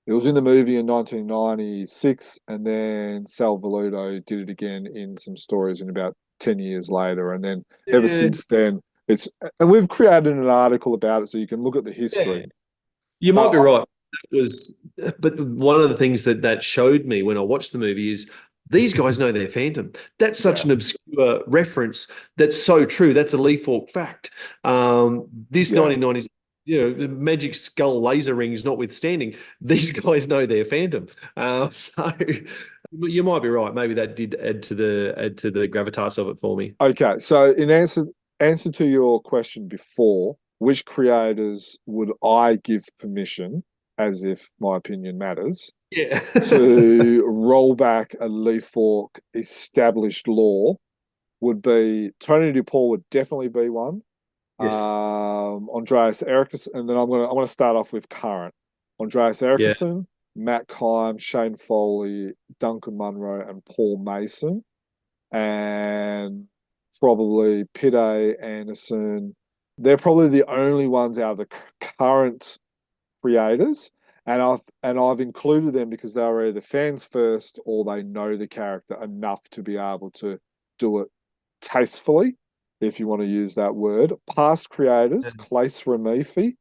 It was in the movie in 1996, and then Sal Velluto did it again in some stories in about 10 years later. And then ever since then, and we've created an article about it so you can look at the history. Yeah. You might be right. But one of the things that showed me when I watched the movie is these guys know their Phantom. That's such an obscure reference. That's so true. That's a Lee Falk fact. This 1990s, the magic skull laser rings notwithstanding, these guys know their Phantom. So you might be right. Maybe that did add to the gravitas of it for me. Okay, so in answer to your question before, which creators would I give permission, as if my opinion matters, to roll back a Lee Falk established law, would be Tony DePaul would definitely be one. Yes. Andreas Erikson, and then I want to start off with current. Andreas Erikson, Matt Kime, Shane Foley, Duncan Munro, and Paul Mason, and probably Pite Anderson. They're probably the only ones out of the current creators, and I've included them because they're either fans first or they know the character enough to be able to do it tastefully, if you want to use that word. Past creators, Claes Remifi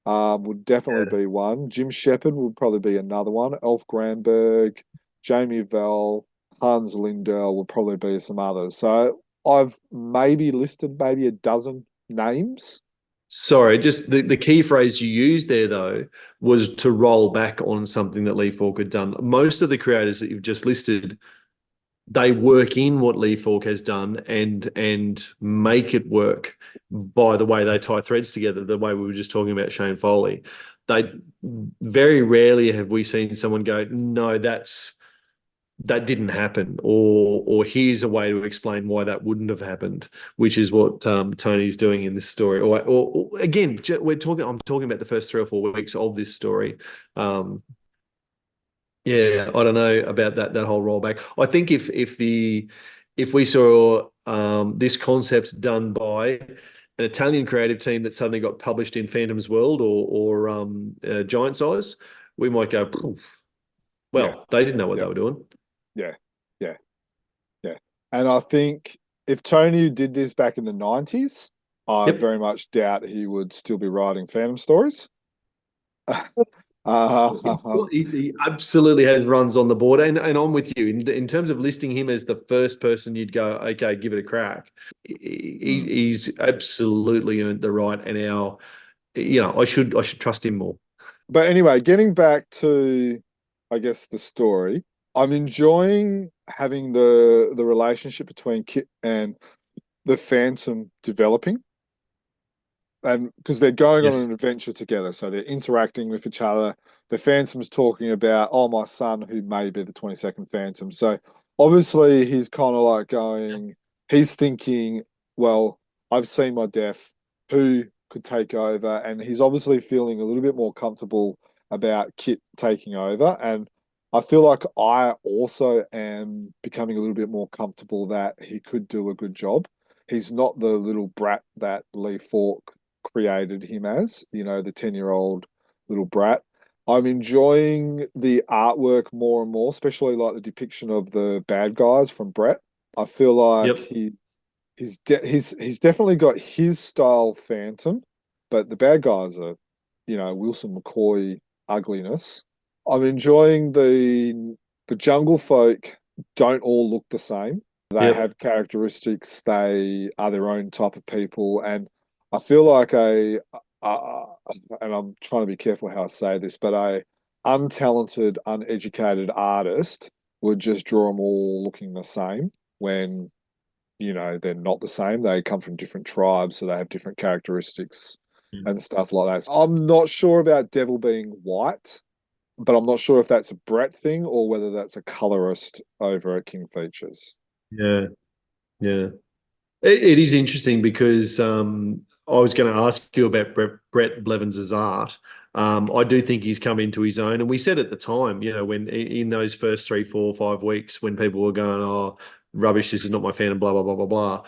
would definitely be one. Jim Shepard would probably be another one. Elf Granberg, Jamie Vell, Hans Lindell would probably be some others. So I've maybe listed maybe a dozen names. Sorry, just the key phrase you used there, though, was to roll back on something that Lee Falk had done. Most of the creators that you've just listed, they work in what Lee Falk has done and make it work by the way they tie threads together, the way we were just talking about Shane Foley. They very rarely have we seen someone go, no, that didn't happen, or here's a way to explain why that wouldn't have happened, which is what Tony's doing in this story. Or again, I'm talking about the first 3 or 4 weeks of this story. I don't know about that whole rollback. I think if we saw this concept done by an Italian creative team that suddenly got published in Phantom's World or Giant Size, we might go, they didn't know what they were doing. Yeah. And I think if Tony did this back in the 90s, I very much doubt he would still be writing Phantom stories. He absolutely has runs on the board, and I'm with you in terms of listing him as the first person you'd go, okay, give it a crack. He's absolutely earned the right, and I should trust him more. But anyway, getting back to, I guess, the story, I'm enjoying having the relationship between Kit and the Phantom developing, and because they're going on an adventure together, so they're interacting with each other. The Phantom's talking about, my son, who may be the 22nd Phantom. So obviously he's kind of like he's thinking, well, I've seen my death. Who could take over, and he's obviously feeling a little bit more comfortable about Kit taking over. And I feel like I also am becoming a little bit more comfortable that he could do a good job. He's not the little brat that Lee Falk created him as, you know, the 10-year-old little brat. I'm enjoying the artwork more and more, especially like the depiction of the bad guys from Brett. I feel like Yep. he's definitely got his style Phantom, but the bad guys are, you know, Wilson McCoy ugliness. I'm enjoying the jungle folk don't all look the same. They Yep. have characteristics. They are their own type of people, and I feel like and I'm trying to be careful how I say this, but a untalented, uneducated artist would just draw them all looking the same when, you know, they're not the same. They come from different tribes, so they have different characteristics and stuff like that. So I'm not sure about Devil being white, but I'm not sure if that's a Brett thing or whether that's a colorist over at King Features. Yeah. Yeah. It is interesting because I was going to ask you about Brett Blevins' art. I do think he's come into his own, and we said at the time, you know, when in those first 3, 4, 5 weeks when people were going, "Oh, rubbish! This is not my fan," and blah blah blah blah blah.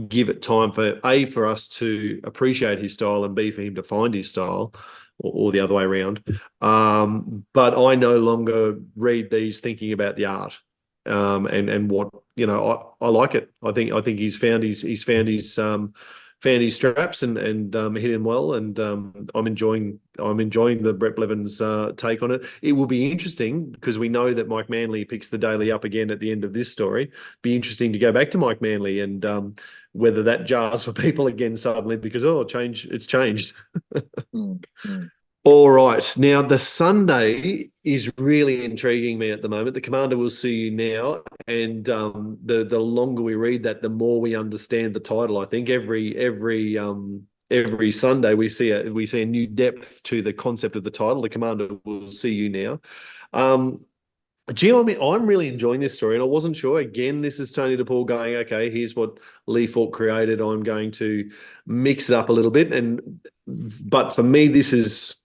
Give it time for us to appreciate his style, and B, for him to find his style, or the other way around. But I no longer read these thinking about the art. And what, you know, I like it. I think he's found his straps and hit him well, and I'm enjoying the Brett Blevins take on it. It will be interesting because we know that Mike Manley picks the Daily up again at the end of this story. Be interesting to go back to Mike Manley and whether that jars for people again suddenly because it's changed. Mm, mm. All right. Now, the Sunday is really intriguing me at the moment. The Commander Will See You Now. And the longer we read that, the more we understand the title. I think every Sunday we see a new depth to the concept of the title. The Commander Will See You Now. Gee, I'm really enjoying this story, and I wasn't sure. Again, this is Tony DePaul going, okay, here's what Lee Falk created. I'm going to mix it up a little bit. But for me, this is,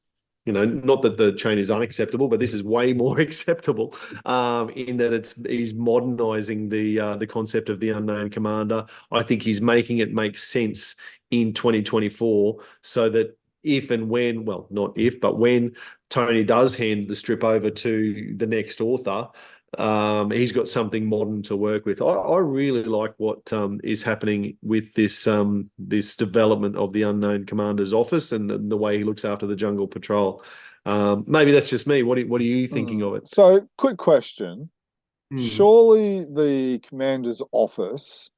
you know, not that the chain is unacceptable, but this is way more acceptable in that he's modernizing the concept of the unknown commander. I think he's making it make sense in 2024 so that if and when, well, not if, but when Tony does hand the strip over to the next author, he's got something modern to work with. I really like what is happening with this development of the unknown commander's office and the way he looks after the jungle patrol. Maybe that's just me. What are you thinking of it? So, quick question. Mm. Surely the commander's office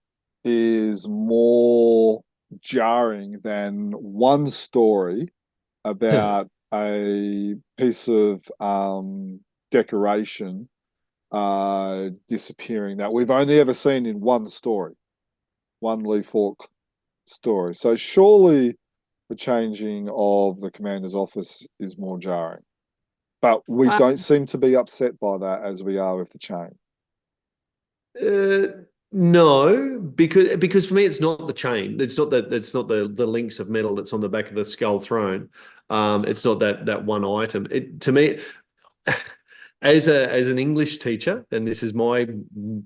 is more jarring than one story about a piece of decoration disappearing that we've only ever seen in one story, one Lee Falk story. So surely the changing of the commander's office is more jarring. But we don't seem to be upset by that as we are with the chain. No, because for me it's not the chain. It's not the links of metal that's on the back of the skull throne. It's not that one item. To me, as an English teacher, and this is my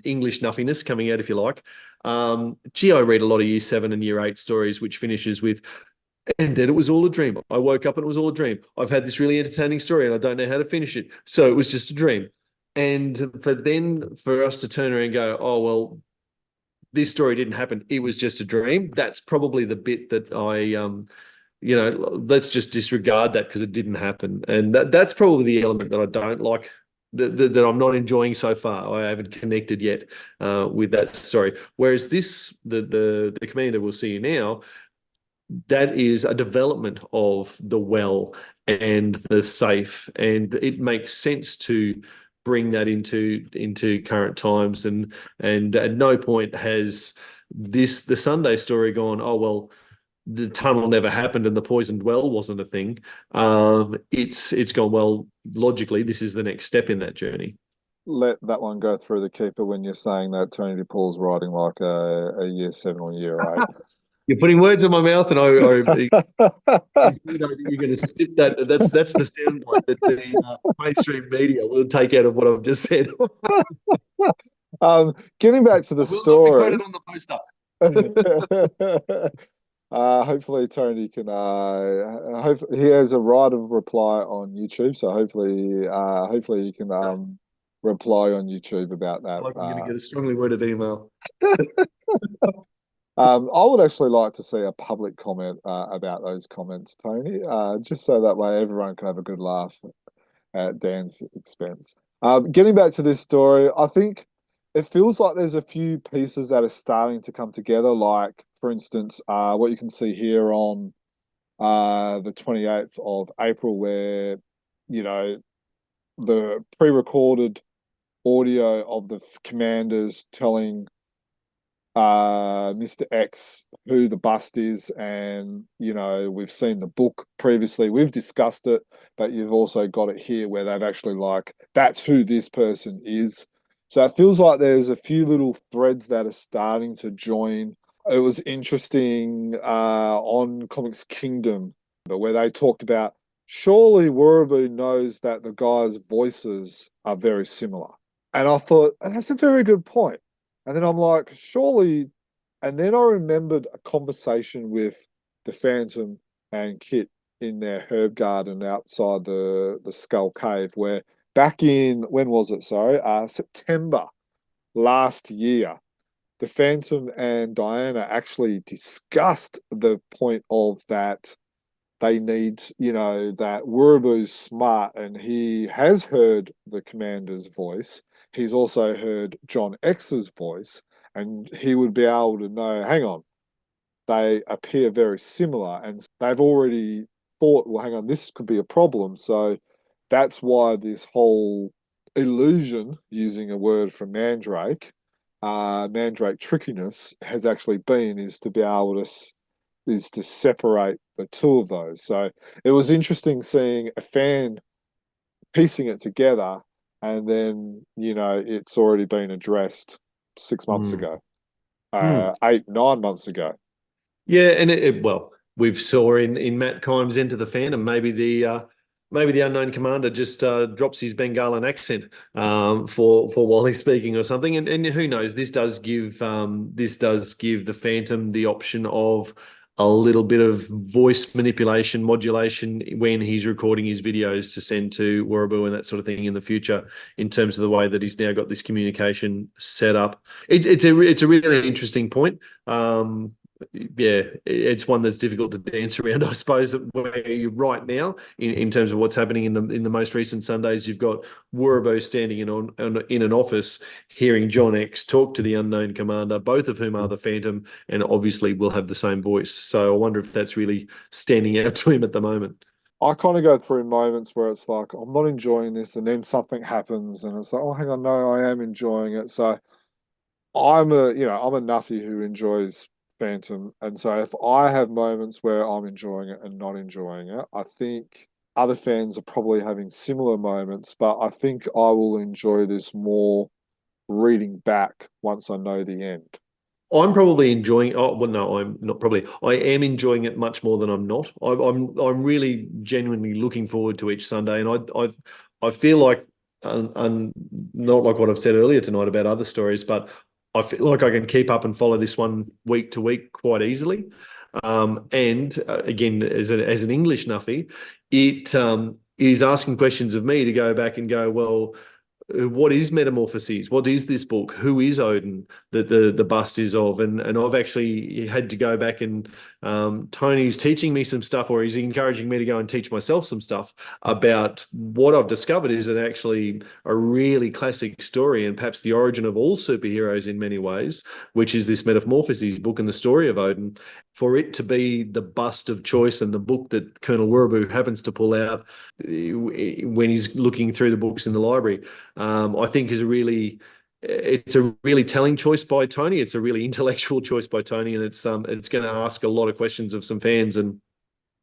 English nuffiness coming out, if you like. I read a lot of Year 7 and Year 8 stories, which finishes with, and then it was all a dream. I woke up and it was all a dream. I've had this really entertaining story and I don't know how to finish it. So it was just a dream. But then for us to turn around and go, oh, well, this story didn't happen. It was just a dream. That's probably the bit that let's just disregard that because it didn't happen. And that's probably the element that I don't like, that I'm not enjoying so far. I haven't connected yet with that story. Whereas the Commander Will See You Now, that is a development of the well and the safe, and it makes sense to bring that into current times. And at no point has the Sunday story gone, oh well, the tunnel never happened and the poisoned well wasn't a thing. It's gone, well, logically this is the next step in that journey. Let that one go through the keeper when you're saying that Tony DePaul's writing like a Year 7 or Year 8. You're putting words in my mouth, and you're going to snip that. That's the sound bite that the mainstream media will take out of what I've just said. Getting back to the I will not be story. quoted on the poster. Hopefully Tony can hope he has a right of reply on YouTube, so hopefully he can reply on YouTube about that. I'm going to get a strongly worded email. I would actually like to see a public comment about those comments, Tony, just so that way everyone can have a good laugh at Dan's expense. Getting back to this story, I think it feels like there's a few pieces that are starting to come together. Like, for instance, what you can see here on the 28th of April, where, you know, the pre-recorded audio of the commanders telling Mr. X who the bust is, and you know, we've seen the book previously, we've discussed it, but you've also got it here where they've actually like, that's who this person is. So it feels like there's a few little threads that are starting to join. It was interesting on Comics Kingdom, but where they talked about surely Wurubu knows that the guys' voices are very similar. And I thought, and that's a very good point. And then I'm like, surely. And then I remembered a conversation with the Phantom and Kit in their herb garden outside the Skull Cave, where back in, when was it? Sorry, September last year, the Phantom and Diana actually discussed the point of that they need, you know, that Wurubu's smart and he has heard the commander's voice. He's also heard John X's voice, and he would be able to know, hang on, they appear very similar. And they've already thought, well, hang on, this could be a problem. So that's why this whole illusion, using a word from Mandrake, Mandrake trickiness has actually been, is to be able to separate the two of those. So it was interesting seeing a fan piecing it together, and then, you know, it's already been addressed 6 months ago, 8-9 months ago. Yeah, and well, we've saw in Matt Kimes' Enter the Phantom, maybe the unknown commander just drops his Bengalan accent for while he's speaking or something, and who knows? This does give the Phantom the option of a little bit of voice manipulation, modulation when he's recording his videos to send to Wurubu and that sort of thing in the future, in terms of the way that he's now got this communication set up. It's a really interesting point. Yeah, it's one that's difficult to dance around, I suppose. Where you're right now in terms of what's happening in the most recent Sundays, you've got Wurubu standing in an office, hearing John X talk to the unknown commander, both of whom are the Phantom, and obviously will have the same voice. So I wonder if that's really standing out to him at the moment. I kind of go through moments where it's like, I'm not enjoying this, and then something happens, and it's like, oh, hang on, no, I am enjoying it. So I'm a nuffy who enjoys Phantom, and so if I have moments where I'm enjoying it and not enjoying it, I think other fans are probably having similar moments, but I think I will enjoy this more reading back once I know the end. I'm probably enjoying. Oh well, no, I'm not. Probably, I am enjoying it much more than I'm not. I'm really genuinely looking forward to each Sunday, and I feel like, not like what I've said earlier tonight about other stories, but I feel like I can keep up and follow this one week to week quite easily. And again, as an English nuffy, it is asking questions of me to go back and go, well, what is Metamorphoses? What is this book? Who is Odin that the bust is of? And I've actually had to go back, and Tony's teaching me some stuff, or he's encouraging me to go and teach myself some stuff about what I've discovered is actually a really classic story, and perhaps the origin of all superheroes in many ways, which is this Metamorphoses book and the story of Odin. For it to be the bust of choice and the book that Colonel Wurubu happens to pull out when he's looking through the books in the library, I think it's a really telling choice by Tony. It's a really intellectual choice by Tony, and it's going to ask a lot of questions of some fans. And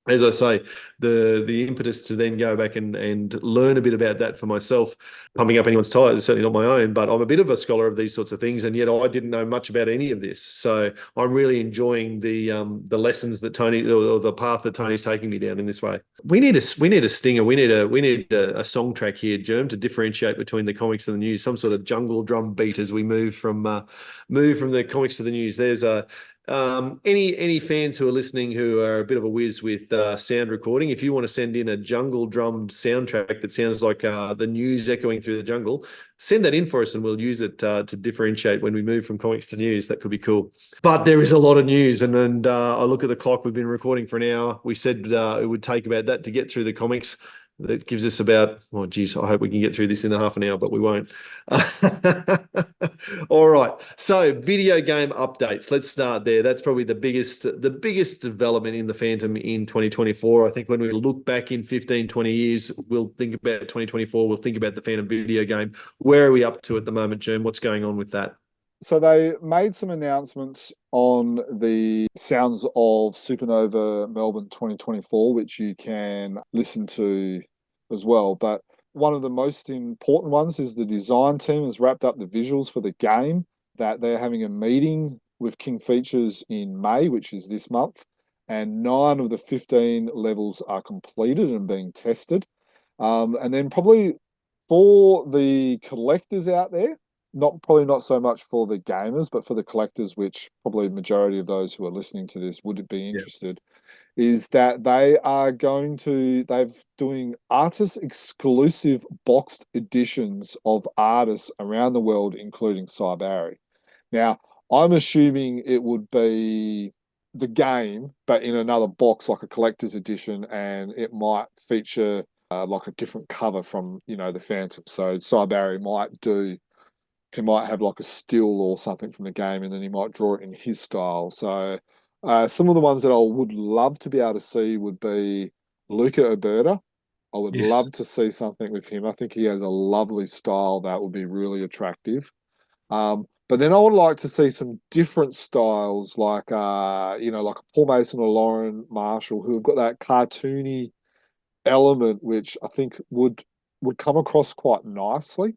as I say, the impetus to then go back and learn a bit about that for myself, pumping up anyone's tires is certainly not my own, but I'm a bit of a scholar of these sorts of things, and yet I didn't know much about any of this. So I'm really enjoying the lessons that Tony, or the path that Tony's taking me down in this way. We need a stinger. We need a song track here, Germ, to differentiate between the comics and the news. Some sort of jungle drum beat as we move from the comics to the news. There's a any fans who are listening who are a bit of a whiz with sound recording, if you want to send in a jungle drummed soundtrack that sounds like the news echoing through the jungle, send that in for us and we'll use it to differentiate when we move from comics to news. That could be cool. But there is a lot of news, and I look at the clock. We've been recording for an hour. We said it would take about that to get through the comics. That gives us about, oh, geez, I hope we can get through this in a half an hour, but we won't. All right. So video game updates. Let's start there. That's probably the biggest development in the Phantom in 2024. I think when we look back in 15, 20 years, we'll think about 2024. We'll think about the Phantom video game. Where are we up to at the moment, Jim? What's going on with that? So they made some announcements on the Sounds of Supernova Melbourne 2024, which you can listen to as well. But one of the most important ones is the design team has wrapped up the visuals for the game, that they're having a meeting with King Features in May, which is this month, and 9 of the 15 levels are completed and being tested. And then probably for the collectors out there, probably not so much for the gamers, but for the collectors, which probably the majority of those who are listening to this would be interested, is that they're doing artist exclusive boxed editions of artists around the world, including Cyberry. Now, I'm assuming it would be the game, but in another box, like a collector's edition, and it might feature like a different cover from, the Phantom. So Cyberry he might have like a still or something from the game, and then he might draw it in his style. So some of the ones that I would love to be able to see would be Luca Alberta. I would love to see something with him. I think he has a lovely style that would be really attractive. But then I would like to see some different styles, like like a Paul Mason or Lauren Marshall, who have got that cartoony element, which I think would come across quite nicely.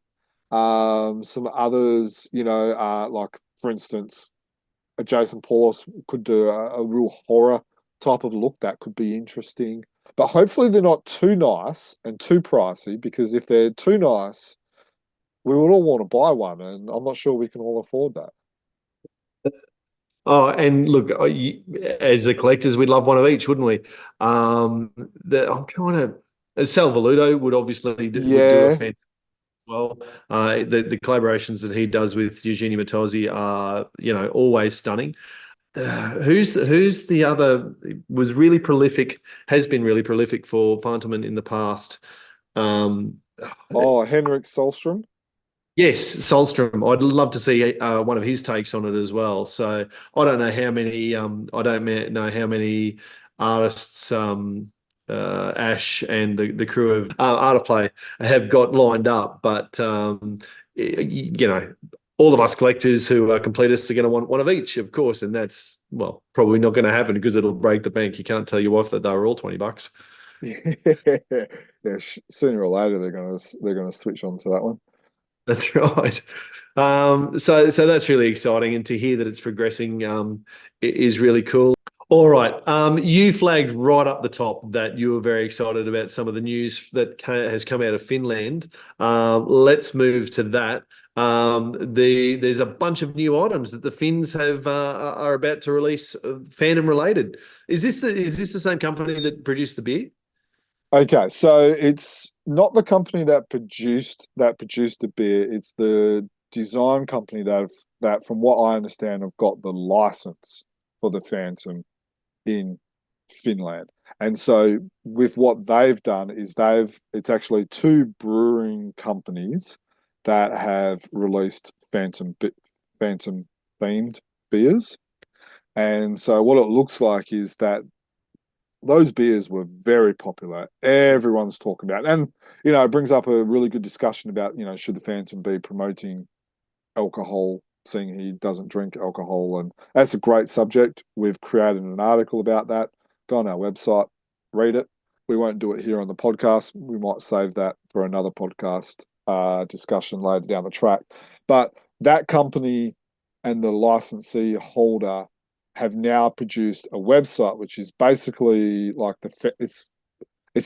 Some others, like for instance, a Jason Paulos could do a real horror type of look that could be interesting. But hopefully they're not too nice and too pricey, because if they're too nice, we would all want to buy one, and I'm not sure we can all afford that. Oh, and look, as the collectors, we'd love one of each, wouldn't we? I'm trying to. Sal Valuto would obviously do a fantastic. Well, the collaborations that he does with Eugenie Matozzi are, always stunning. Who's the other? Was really prolific, has been really prolific for Phantom in the past. Henrik Solstrom. Yes, Solstrom. I'd love to see one of his takes on it as well. So I don't know how many. I don't know how many artists. Ash and the crew of Art of Play have got lined up, but all of us collectors who are completists are going to want one of each, of course, and that's probably not going to happen because it'll break the bank. You can't tell your wife that they were all $20. Yeah, sooner or later they're gonna switch on to that one. That's right. So that's really exciting, and to hear that it's progressing is really cool. All right. You flagged right up the top that you were very excited about some of the news that has come out of Finland. Let's move to that. There's a bunch of new items that the Finns are about to release, Phantom related. Is this the same company that produced the beer? Okay, so it's not the company that produced the beer. It's the design company that, from what I understand, have got the license for the Phantom in Finland. And so with what they've done is it's actually 2 brewing companies that have released Phantom themed beers. And so what it looks like is that those beers were very popular. Everyone's talking about it. And, it brings up a really good discussion about, should the Phantom be promoting alcohol, seeing he doesn't drink alcohol. And that's a great subject. We've created an article about that. Go on our website, read it. We won't do it here on the podcast. We might save that for another podcast discussion later down the track. But that company and the licensee holder have now produced a website, which is basically like it's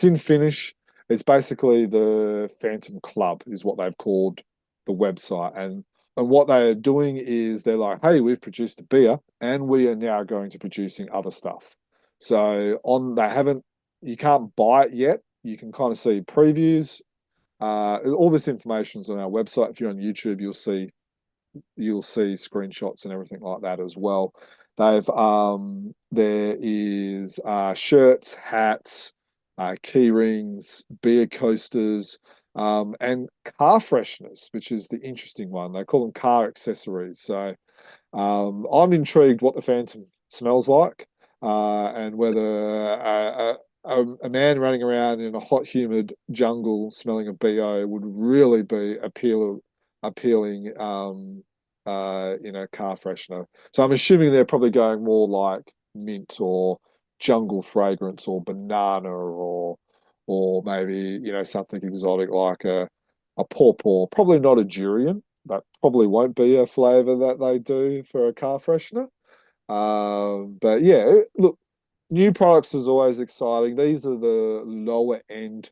in Finnish. It's basically the Phantom Club is what they've called the website. And what they are doing is they're like, hey, we've produced a beer and we are now going to producing other stuff. So you can't buy it yet. You can kind of see previews. All this information is on our website. If you're on YouTube, you'll see screenshots and everything like that as well. There is shirts, hats, key rings, beer coasters, and car fresheners, which is the interesting one. They call them car accessories. So I'm intrigued what the Phantom smells like, and whether a man running around in a hot, humid jungle smelling a BO would really be appealing car freshener. So I'm assuming they're probably going more like mint or jungle fragrance or banana or maybe something exotic like a pawpaw. Probably not a durian. That probably won't be a flavour that they do for a car freshener. But yeah, look, new products is always exciting. These are the lower end,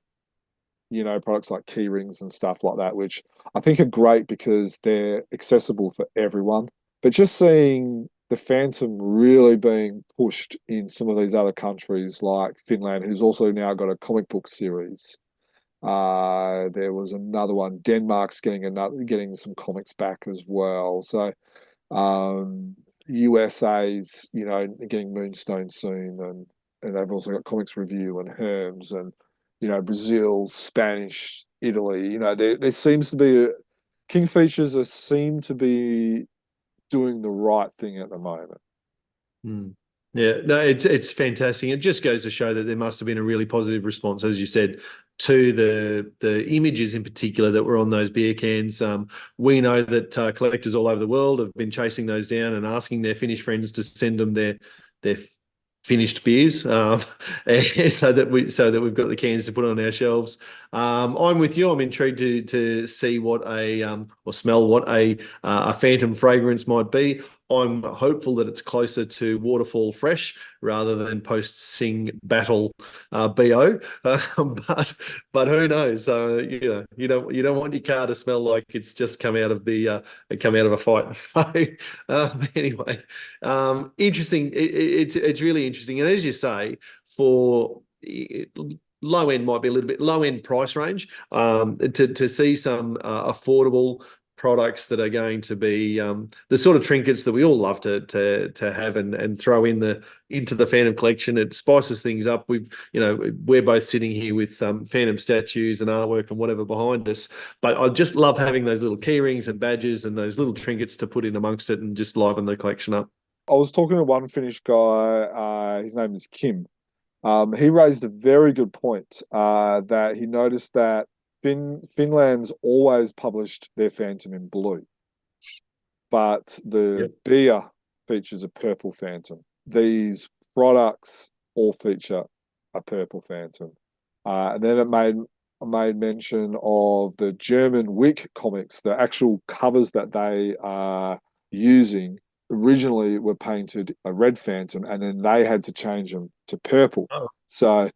products like key rings and stuff like that, which I think are great because they're accessible for everyone. But just seeing the Phantom really being pushed in some of these other countries like Finland, who's also now got a comic book series. There was another one. Denmark's getting some comics back as well. So USA's, getting Moonstone soon, and they've also got Comics Review and Herms, and Brazil, Spanish, Italy. There seems to be King Features seem to be doing the right thing at the moment. Yeah, no, it's fantastic. It just goes to show that there must have been a really positive response, as you said, to the images in particular that were on those beer cans. We know that collectors all over the world have been chasing those down and asking their Finnish friends to send them their finished beers, so that we've got the cans to put on our shelves. I'm with you. I'm intrigued to see what or smell what a Phantom fragrance might be. I'm hopeful that it's closer to Waterfall Fresh rather than post Sing Battle BO, but who knows? You don't want your car to smell like it's just come out of a fight. So anyway, interesting. It's really interesting, and as you say, for low end might be a little bit low end price range. To see some affordable products that are going to be the sort of trinkets that we all love to have and throw into the Phantom collection. It spices things up. We're both sitting here with Phantom statues and artwork and whatever behind us, but I just love having those little key rings and badges and those little trinkets to put in amongst it and just liven the collection up. I was talking to one Finnish guy, his name is Kim. He raised a very good point, that he noticed that Finland's always published their Phantom in blue, but the beer features a purple Phantom. These products all feature a purple Phantom. And then it made mention of the German Wick comics. The actual covers that they are using originally were painted a red Phantom, and then they had to change them to purple. Oh. So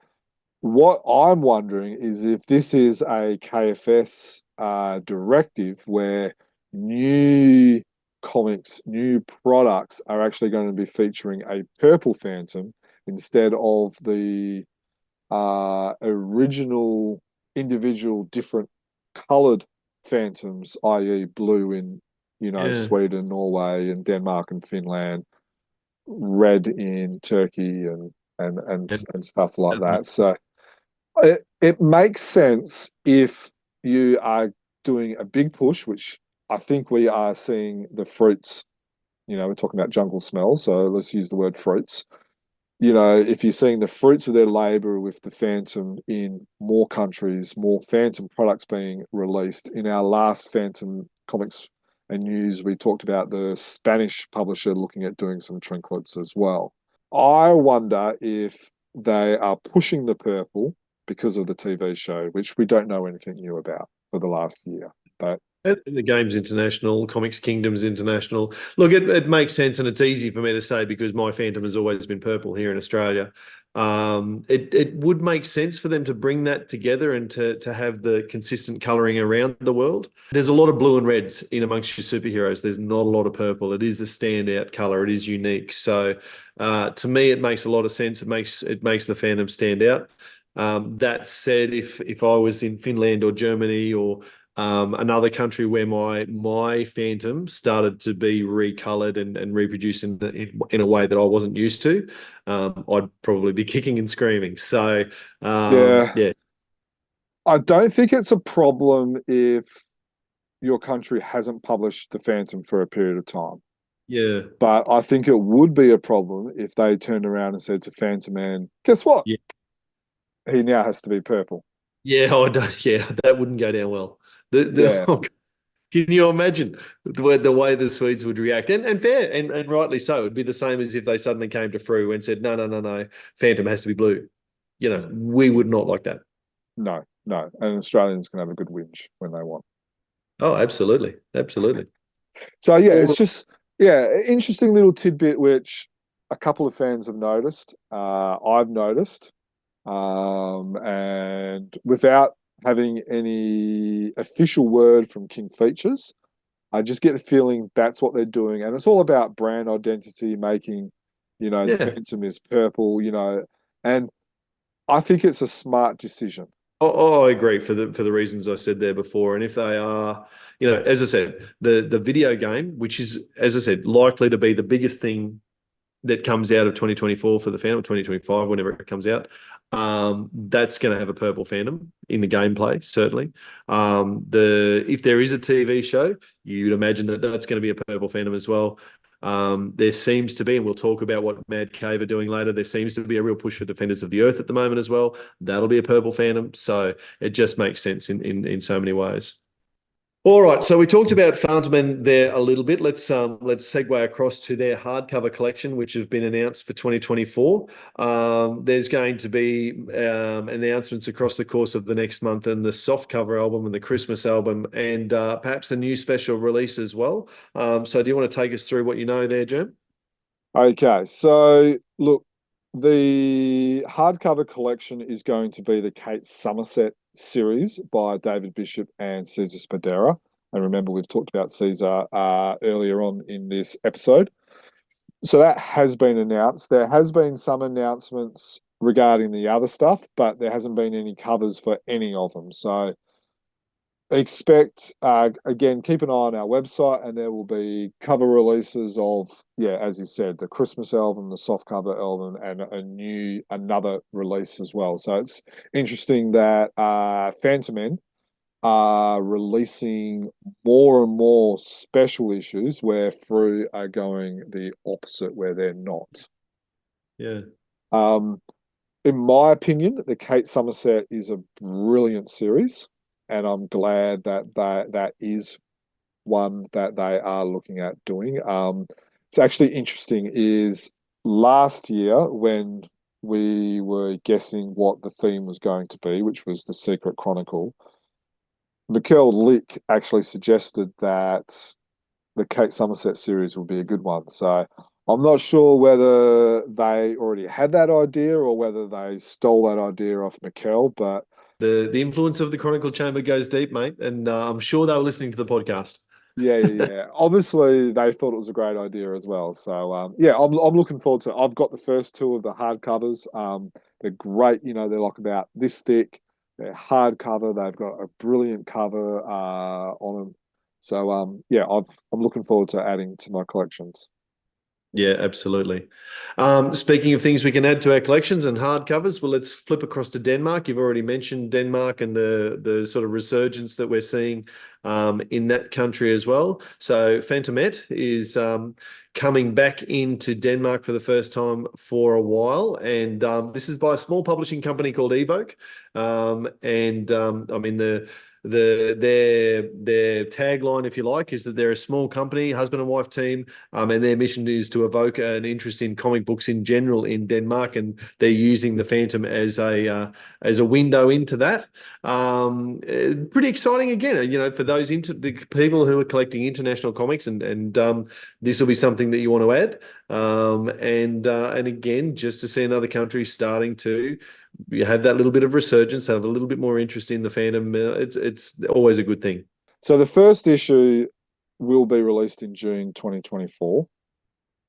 what I'm wondering is if this is a KFS directive where new comics, new products are actually going to be featuring a purple Phantom instead of the original individual different coloured Phantoms, i.e. blue in Sweden, Norway, and Denmark and Finland, red in Turkey and stuff like that. So it makes sense if you are doing a big push, which I think we are seeing the fruits. We're talking about jungle smells, so let's use the word fruits. If you're seeing the fruits of their labour with the Phantom in more countries, more Phantom products being released. In our last Phantom comics and news, we talked about the Spanish publisher looking at doing some trinklets as well. I wonder if they are pushing the purple because of the TV show, which we don't know anything new about for the last year. But the game's international, Comics Kingdom's international. Look, it makes sense, and it's easy for me to say because my Phantom has always been purple here in Australia. It would make sense for them to bring that together and to have the consistent colouring around the world. There's a lot of blue and reds in amongst your superheroes. There's not a lot of purple. It is a standout colour. It is unique. So to me, it makes a lot of sense. It makes the Phantom stand out. That said, if I was in Finland or Germany or another country where my Phantom started to be recolored and reproduced in a way that I wasn't used to, I'd probably be kicking and screaming. So yeah. I don't think it's a problem if your country hasn't published the Phantom for a period of time. Yeah. But I think it would be a problem if they turned around and said to Phantom Man, guess what? Yeah. He now has to be purple. Yeah, that wouldn't go down well. Yeah. Can you imagine the way the Swedes would react? And fair, and rightly so. It'd be the same as if they suddenly came to Frew and said, no, Phantom has to be blue. You know, we would not like that. No. And Australians can have a good whinge when they want. Oh, absolutely. Absolutely. So, yeah, it's just, interesting little tidbit which a couple of fans have noticed. I've noticed. And without having any official word from King Features, I just get the feeling that's what they're doing. And it's all about brand identity, making, the Phantom is purple, and I think it's a smart decision. Oh, I agree for the reasons I said there before. And if they are, as I said, the video game, which is, as I said, likely to be the biggest thing that comes out of 2024 for the Phantom, 2025, whenever it comes out, that's going to have a purple Phantom in the gameplay, certainly. If there is a TV show, you'd imagine that's going to be a purple Phantom as well. There seems to be, and we'll talk about what Mad Cave are doing later, there seems to be a real push for Defenders of the Earth at the moment as well. That'll be a purple Phantom. So it just makes sense in so many ways. All right, so we talked about Phantom there a little bit. Let's segue across to their hardcover collection, which have been announced for 2024. There's going to be announcements across the course of the next month, and the softcover album and the Christmas album, and perhaps a new special release as well. So do you want to take us through what you know there, Jerm? Okay, so look, the hardcover collection is going to be the Kate Somerset series by David Bishop and Caesar Spadera. And remember, we've talked about Caesar earlier on in this episode. So that has been announced. There has been some announcements regarding the other stuff, but there hasn't been any covers for any of them. So expect, again, keep an eye on our website, and there will be cover releases of, as you said, the Christmas album, the softcover album, and another release as well. So it's interesting that Phantom Men are releasing more and more special issues where Frew are going the opposite, where they're not. Yeah. In my opinion, the Kate Somerset is a brilliant series, and I'm glad that is one that they are looking at doing. It's actually interesting is last year when we were guessing what the theme was going to be, which was the Secret Chronicle, Mikkel Lick actually suggested that the Kate Somerset series would be a good one. So I'm not sure whether they already had that idea or whether they stole that idea off Mikkel, but the influence of the Chronicle Chamber goes deep, mate, and I'm sure they were listening to the podcast. Yeah. Obviously, they thought it was a great idea as well. So, I'm looking forward to it. I've got the first two of the hardcovers. They're great. They're like about this thick. They're hardcover. They've got a brilliant cover on them. So, I'm looking forward to adding to my collections. Yeah, absolutely. Speaking of things we can add to our collections and hardcovers, well, let's flip across to Denmark. You've already mentioned Denmark and the sort of resurgence that we're seeing in that country as well. So Phantomette is coming back into Denmark for the first time for a while. And this is by a small publishing company called E-Voke. their tagline, if you like, is that they're a small company, husband and wife team, and their mission is to evoke an interest in comic books in general in Denmark, and they're using the Phantom as a window into that. Pretty exciting again, for those the people who are collecting international comics, and this will be something that you want to add. And again, just to see another country starting to have that little bit of resurgence, have a little bit more interest in the Phantom, it's always a good thing. So the first issue will be released in June 2024.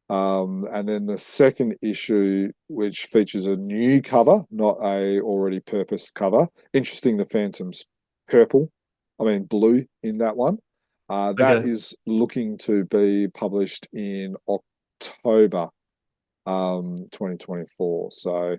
And then the second issue, which features a new cover, not a already purposed cover. Interesting, the Phantom's blue in that one. That is looking to be published in October 2024. So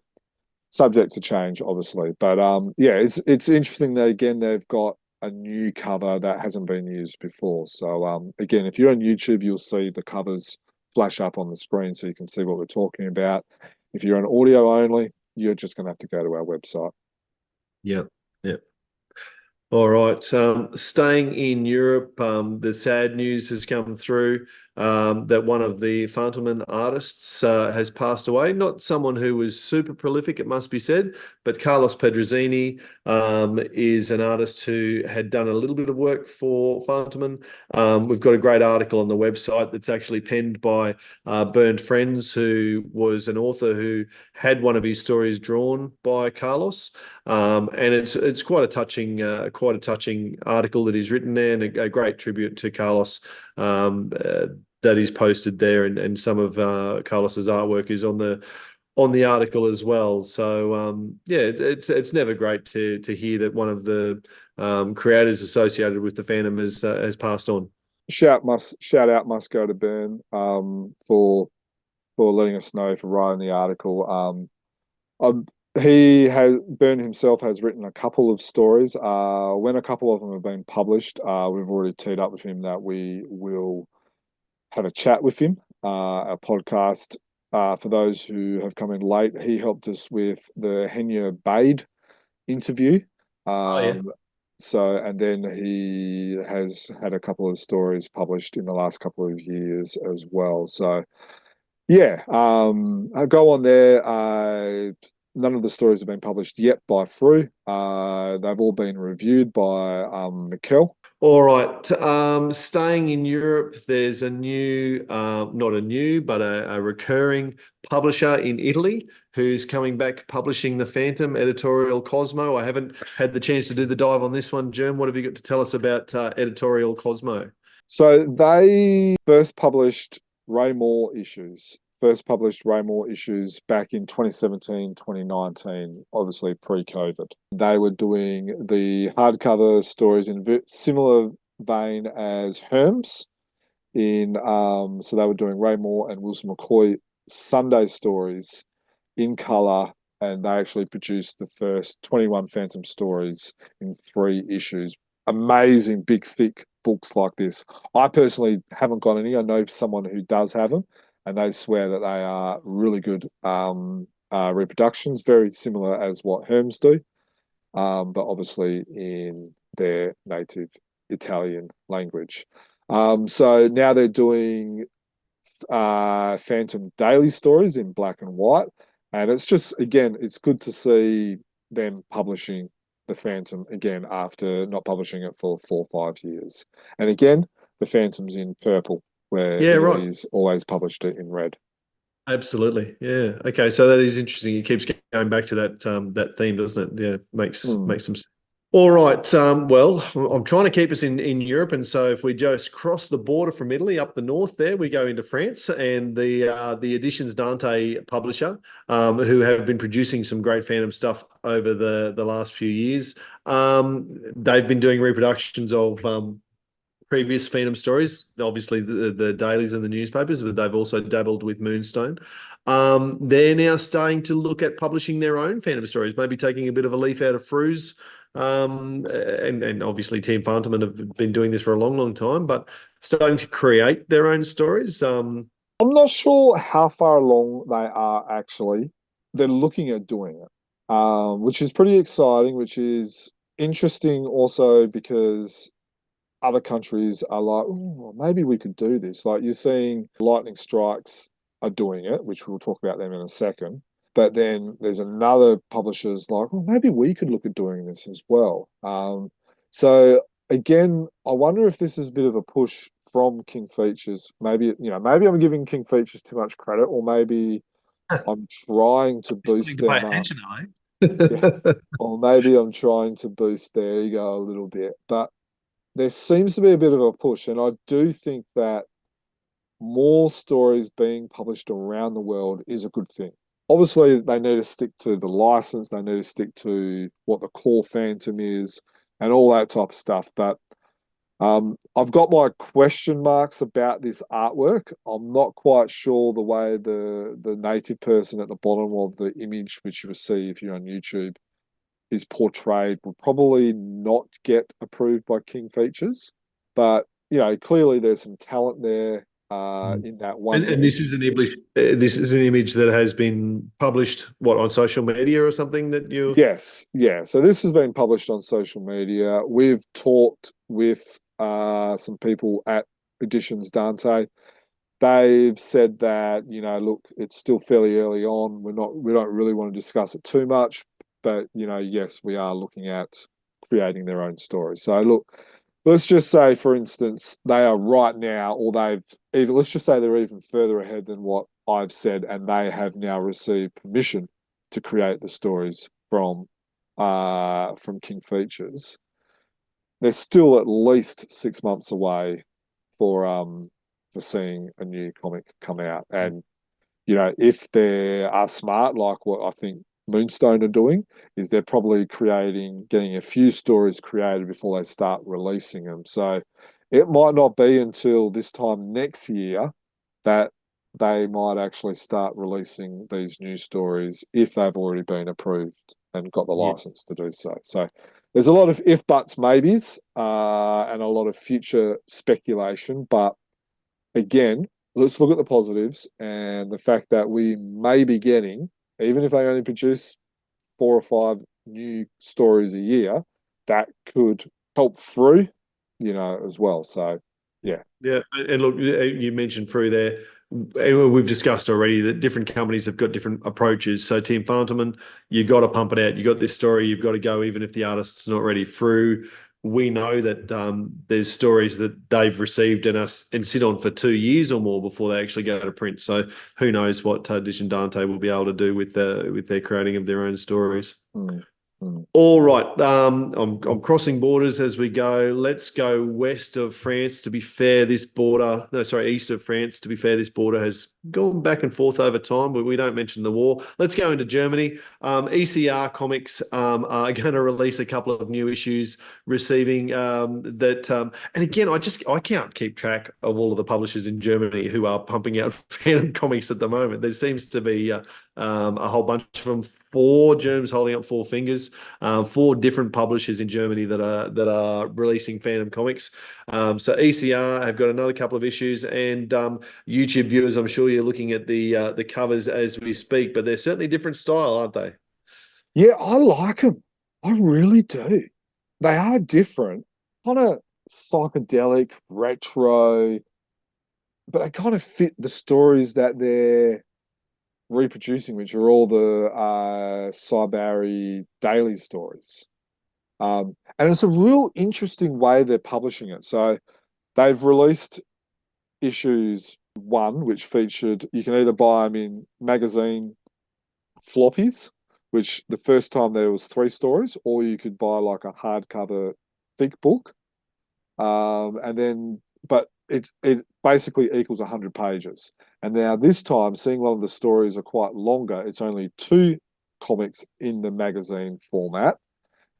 subject to change, obviously. But it's interesting that, again, they've got a new cover that hasn't been used before. So again, if you're on YouTube, you'll see the covers flash up on the screen so you can see what we're talking about. If you're on audio only, you're just going to have to go to our website. Yeah. All right. Staying in Europe, the sad news has come through that one of the Phantoman artists has passed away. Not someone who was super prolific, it must be said, but Carlos Pedrozzini is an artist who had done a little bit of work for Phantoman. We've got a great article on the website that's actually penned by Burned Friends, who was an author who had one of his stories drawn by Carlos. And it's quite a touching article that he's written there, and a great tribute to Carlos that is posted there, and some of Carlos's artwork is on the article as well. So it's never great to hear that one of the creators associated with the Phantom has passed on. Shout out must go to Burn for letting us know, for writing the article. Byrne himself has written a couple of stories. When a couple of them have been published, we've already teed up with him that we will have a chat with him, a podcast. For those who have come in late, he helped us with the Henya Bade interview. So, and then he has had a couple of stories published in the last couple of years as well. So, I'll go on there. None of the stories have been published yet by Frew. They've all been reviewed by Mikkel. All right. Staying in Europe, there's a new, not a new, but a recurring publisher in Italy who's coming back publishing the Phantom, Editorial Cosmo. I haven't had the chance to do the dive on this one. Germ, what have you got to tell us about Editorial Cosmo? So they first published Ray Moore issues back in 2017, 2019, obviously pre-COVID. They were doing the hardcover stories in similar vein as Herms. So they were doing Ray Moore and Wilson McCoy Sunday stories in colour, and they actually produced the first 21 Phantom stories in 3 issues. Amazing, big, thick books like this. I personally haven't got any. I know someone who does have them, and they swear that they are really good reproductions, very similar as what Herms do, but obviously in their native Italian language. So now they're doing Phantom daily stories in black and white, and it's just, again, it's good to see them publishing the Phantom again after not publishing it for 4 or 5 years. And again, the Phantom's in purple, where he's always published it in red. Absolutely. Yeah. Okay. So that is interesting. It keeps going back to that theme, doesn't it? Yeah. Makes some sense. All right. Well, I'm trying to keep us in Europe, and so if we just cross the border from Italy up the north there, we go into France, and the Editions Dante publisher, who have been producing some great Phantom stuff over the last few years, they've been doing reproductions of previous Phantom stories, obviously the dailies and the newspapers, but they've also dabbled with Moonstone. They're now starting to look at publishing their own Phantom stories, maybe taking a bit of a leaf out of Frew's. And obviously Team Phantom have been doing this for a long, long time, but starting to create their own stories. I'm not sure how far along they are actually. They're looking at doing it, which is pretty exciting, which is interesting also because other countries are like, oh, maybe we could do this. Like you're seeing Lightning Strikes are doing it, which we'll talk about them in a second. But then there's another publishers like, well, maybe we could look at doing this as well. So again, I wonder if this is a bit of a push from King Features. Maybe, maybe I'm giving King Features too much credit, or maybe I'm trying to boost to pay them up. attention, are they? Yeah. Or maybe I'm trying to boost their ego a little bit. But there seems to be a bit of a push, and I do think that more stories being published around the world is a good thing. Obviously, they need to stick to the license, they need to stick to what the core phantom is, and all that type of stuff. But I've got my question marks about this artwork. I'm not quite sure the way the native person at the bottom of the image, which you will see if you're on YouTube, is portrayed, will probably not get approved by King Features. But clearly there's some talent there in that one And this is an image. This is an image that has been published, what, on social media or something that you? Yes, yeah. So this has been published on social media. We've talked with some people at Editions Dante. They've said that, look, it's still fairly early on. We don't really want to discuss it too much, but yes, we are looking at creating their own story. So look, let's just say, for instance, they are right now, or let's just say they're even further ahead than what I've said, and they have now received permission to create the stories from King Features. They're still at least 6 months away for seeing a new comic come out. And, if they are smart, like what I think Moonstone are doing, is they're probably getting a few stories created before they start releasing them. So it might not be until this time next year that they might actually start releasing these new stories if they've already been approved and got the license to do so. So there's a lot of if, buts, maybes, and a lot of future speculation. But again, let's look at the positives and the fact that we may be getting, even if they only produce 4 or 5 new stories a year, that could help Frew, as well. So, yeah. Yeah, and look, you mentioned Frew there. And we've discussed already that different companies have got different approaches. So Team Fantomen, you got to pump it out. You got this story, you've got to go, even if the artist's not ready. Frew, we know that there's stories that they've received and sit on for 2 years or more before they actually go to print. So who knows what Edition Dante will be able to do with their creating of their own stories. All right. I'm crossing borders as we go. Let's go west of France. To be fair, east of France. To be fair, this border has gone back and forth over time, but we don't mention the war. Let's go into Germany. ECR Comics are going to release a couple of new issues, receiving that. And again, I can't keep track of all of the publishers in Germany who are pumping out Phantom comics at the moment. There seems to be a whole bunch from 4 germs holding up 4 fingers. 4 different publishers in Germany that are releasing Phantom comics. So ECR have got another couple of issues, and YouTube viewers, I'm sure you're looking at the covers as we speak, but they're certainly different style, aren't they? Yeah, I like them. I really do. They are different, kind of psychedelic, retro, but they kind of fit the stories that they're reproducing, which are all the Cybari daily stories. And it's a real interesting way they're publishing it. So they've released issues 1, which featured, you can either buy them in magazine floppies, which the first time there was 3 stories, or you could buy like a hardcover thick book. But it basically equals 100 pages. And now this time, seeing one of the stories are quite longer, it's only 2 comics in the magazine format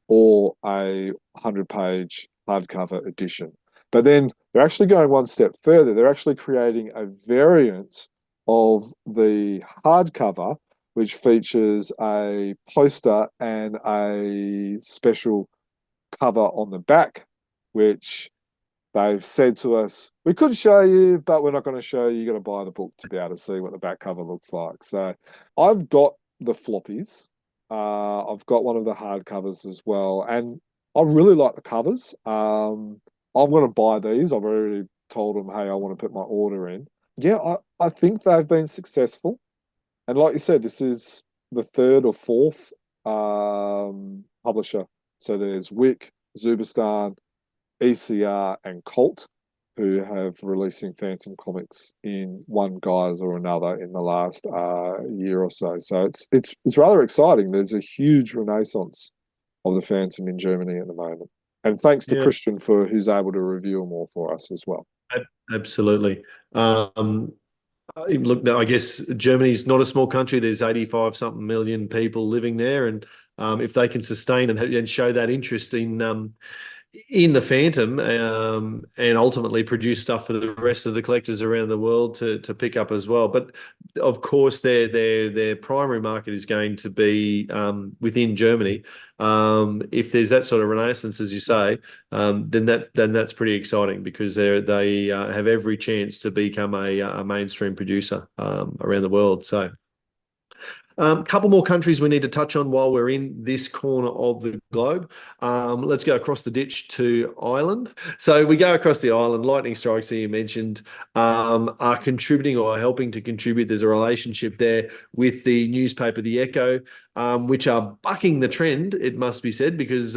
or a 100-page hardcover edition. But then they're actually going one step further. They're actually creating a variant of the hardcover, which features a poster and a special cover on the back, which they've said to us, we could show you, but we're not going to show you. You've got to buy the book to be able to see what the back cover looks like. So I've got the floppies. I've got one of the hardcovers as well. And I really like the covers. I'm going to buy these. I've already told them, hey, I want to put my order in. Yeah, I think they've been successful. And like you said, this is the third or fourth publisher. So there's Wick, Zauberstern, ECR, and Colt, who have releasing Phantom comics in one guise or another in the last year or so. So it's rather exciting. There's a huge renaissance of the Phantom in Germany at the moment. And thanks to Yeah. Christian for who's able to review them all for us as well. Absolutely. Look, I guess Germany's not a small country. There's 85 something million people living there, and if they can sustain and show that interest in the Phantom, and ultimately produce stuff for the rest of the collectors around the world to pick up as well. But of course, their primary market is going to be within Germany. If there's that sort of renaissance, as you say, then that's pretty exciting, because they have every chance to become a mainstream producer around the world. So. Couple more countries we need to touch on while we're in this corner of the globe. Let's go across the ditch to Ireland. So we go across the island. Lightning Strikes, that you mentioned, are contributing or helping to contribute. There's a relationship there with the newspaper, The Echo, which are bucking the trend, it must be said, because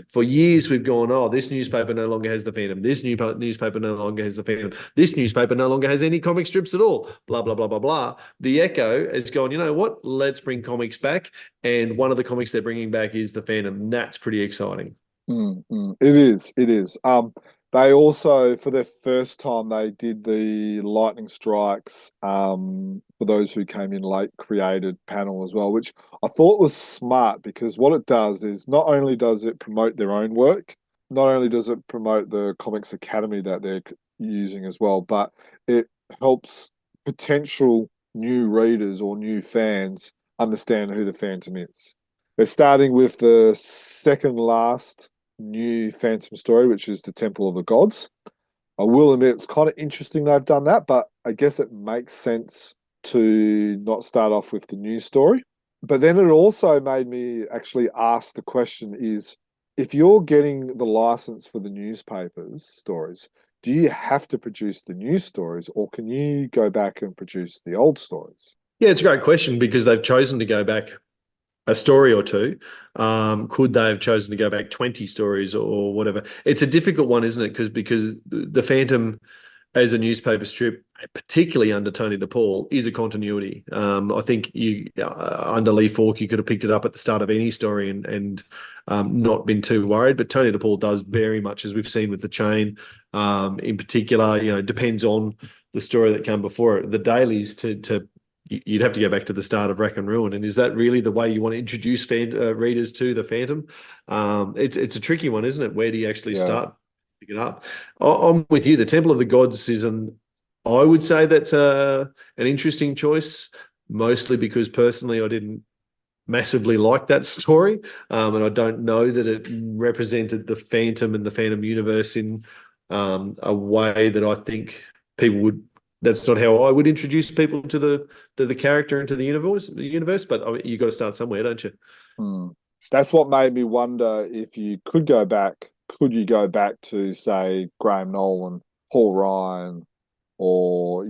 for years we've gone, oh, this newspaper no longer has the Phantom. This newspaper no longer has the Phantom. This newspaper no longer has any comic strips at all. Blah, blah, blah, blah, blah. The Echo has gone, you know what? Let's bring comics back. And one of the comics they're bringing back is the Phantom. That's pretty exciting. It is. It is. They also, for their first time, they did the Lightning Strikes, for those who came in late, created panel as well, which I thought was smart, because what it does is not only does it promote their own work, not only does it promote the Comics Academy that they're using as well, but it helps potential new readers or new fans understand who the Phantom is. They're starting with the second last new Phantom story, which is the Temple of the Gods. I will admit it's kind of interesting they've done that, but I guess it makes sense to not start off with the new story. But then it also made me actually ask the question is, if you're getting the license for the newspapers stories, do you have to produce the new stories, or can you go back and produce the old stories? Yeah, it's a great question, because they've chosen to go back a story or two. Could they have chosen to go back 20 stories or whatever? It's a difficult one, isn't it? Because the Phantom, as a newspaper strip, particularly under Tony DePaul, is a continuity. I think under Lee Falk, you could have picked it up at the start of any story and not been too worried. But Tony DePaul does very much, as we've seen with the Chain, in particular. Depends on the story that came before it. The dailies you'd have to go back to the start of Rack and Ruin. And is that really the way you want to introduce readers to the Phantom? It's a tricky one, isn't it? Where do you actually start? Pick it up. I'm with you. The Temple of the Gods I would say that's an interesting choice, mostly because personally I didn't massively like that story, and I don't know that it represented the Phantom and the Phantom universe in a way that I think people would. That's not how I would introduce people to the character and to the universe. But you've got to start somewhere, don't you? That's what made me wonder if you could go back. Could you go back to, say, Graham Nolan, Paul Ryan, or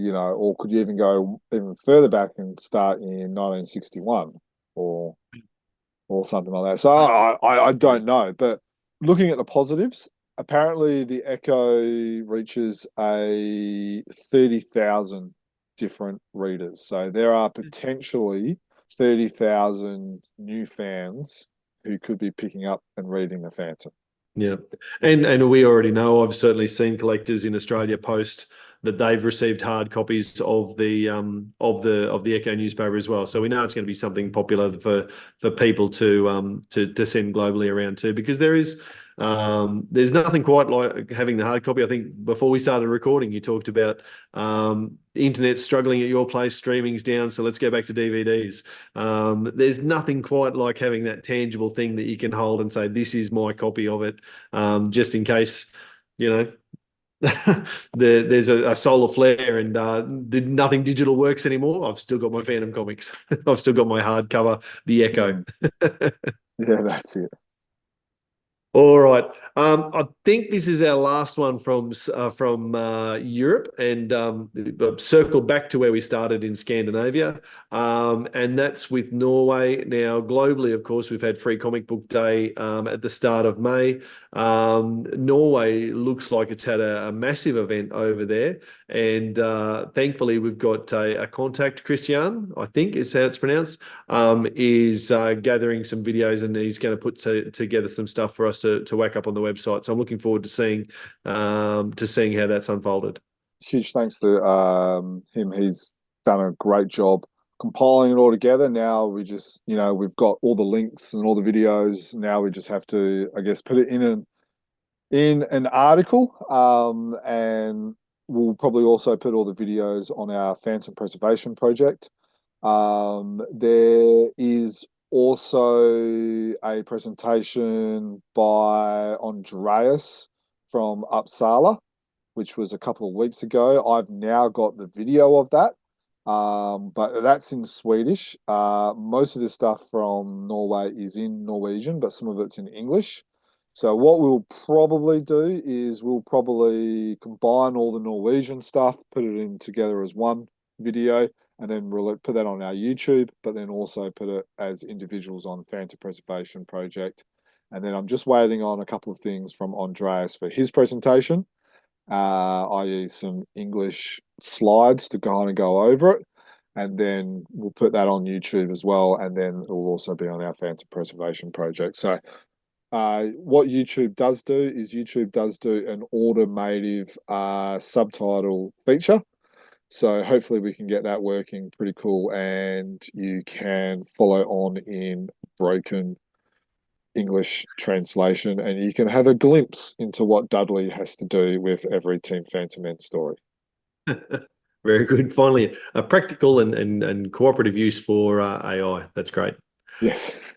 could you even go even further back and start in 1961 or something like that? So I don't know, but looking at the positives, apparently the Echo reaches a 30,000 different readers. So there are potentially 30,000 new fans who could be picking up and reading the Phantom. Yeah, and we already know. I've certainly seen collectors in Australia post that they've received hard copies of the Echo newspaper as well. So we know it's going to be something popular for people to send globally around too, because there's nothing quite like having the hard copy. I think before we started recording, you talked about internet struggling at your place, streaming's down, so let's go back to DVDs. There's nothing quite like having that tangible thing that you can hold and say, this is my copy of it, just in case, there's a solar flare and nothing digital works anymore. I've still got my Phantom comics. I've still got my hardcover, The Echo. Yeah, that's it. All right. I think this is our last one from Europe, and circle back to where we started in Scandinavia, and that's with Norway. Now, globally, of course, we've had Free Comic Book Day at the start of May. Norway looks like it's had a massive event over there, and thankfully, we've got a contact, Christian, I think is how it's pronounced, is gathering some videos, and he's going to put together some stuff for us to whack up on the website. So I'm looking forward to seeing how that's unfolded. Huge thanks to him. He's done a great job compiling it all together. Now we just, we've got all the links and all the videos. Now we just have to, I guess, put it in an article, and we'll probably also put all the videos on our Phantom Preservation project. There is also a presentation by Andreas from Uppsala, which was a couple of weeks ago. I've now got the video of that, but that's in Swedish. Most of the stuff from Norway is in Norwegian, but some of it's in English. So what we'll probably do is we'll probably combine all the Norwegian stuff, put it in together as one video, and then we'll put that on our YouTube, but then also put it as individuals on Phantom Preservation Project. And then I'm just waiting on a couple of things from Andreas for his presentation, i.e. some English slides to kind of go over it. And then we'll put that on YouTube as well. And then it will also be on our Phantom Preservation Project. So what YouTube does do is YouTube does do an automative subtitle feature. So hopefully we can get that working pretty cool, and you can follow on in broken English translation, and you can have a glimpse into what Dudley has to do with every Team Phantom Men story. Very good. Finally, a practical and cooperative use for AI. That's great. Yes.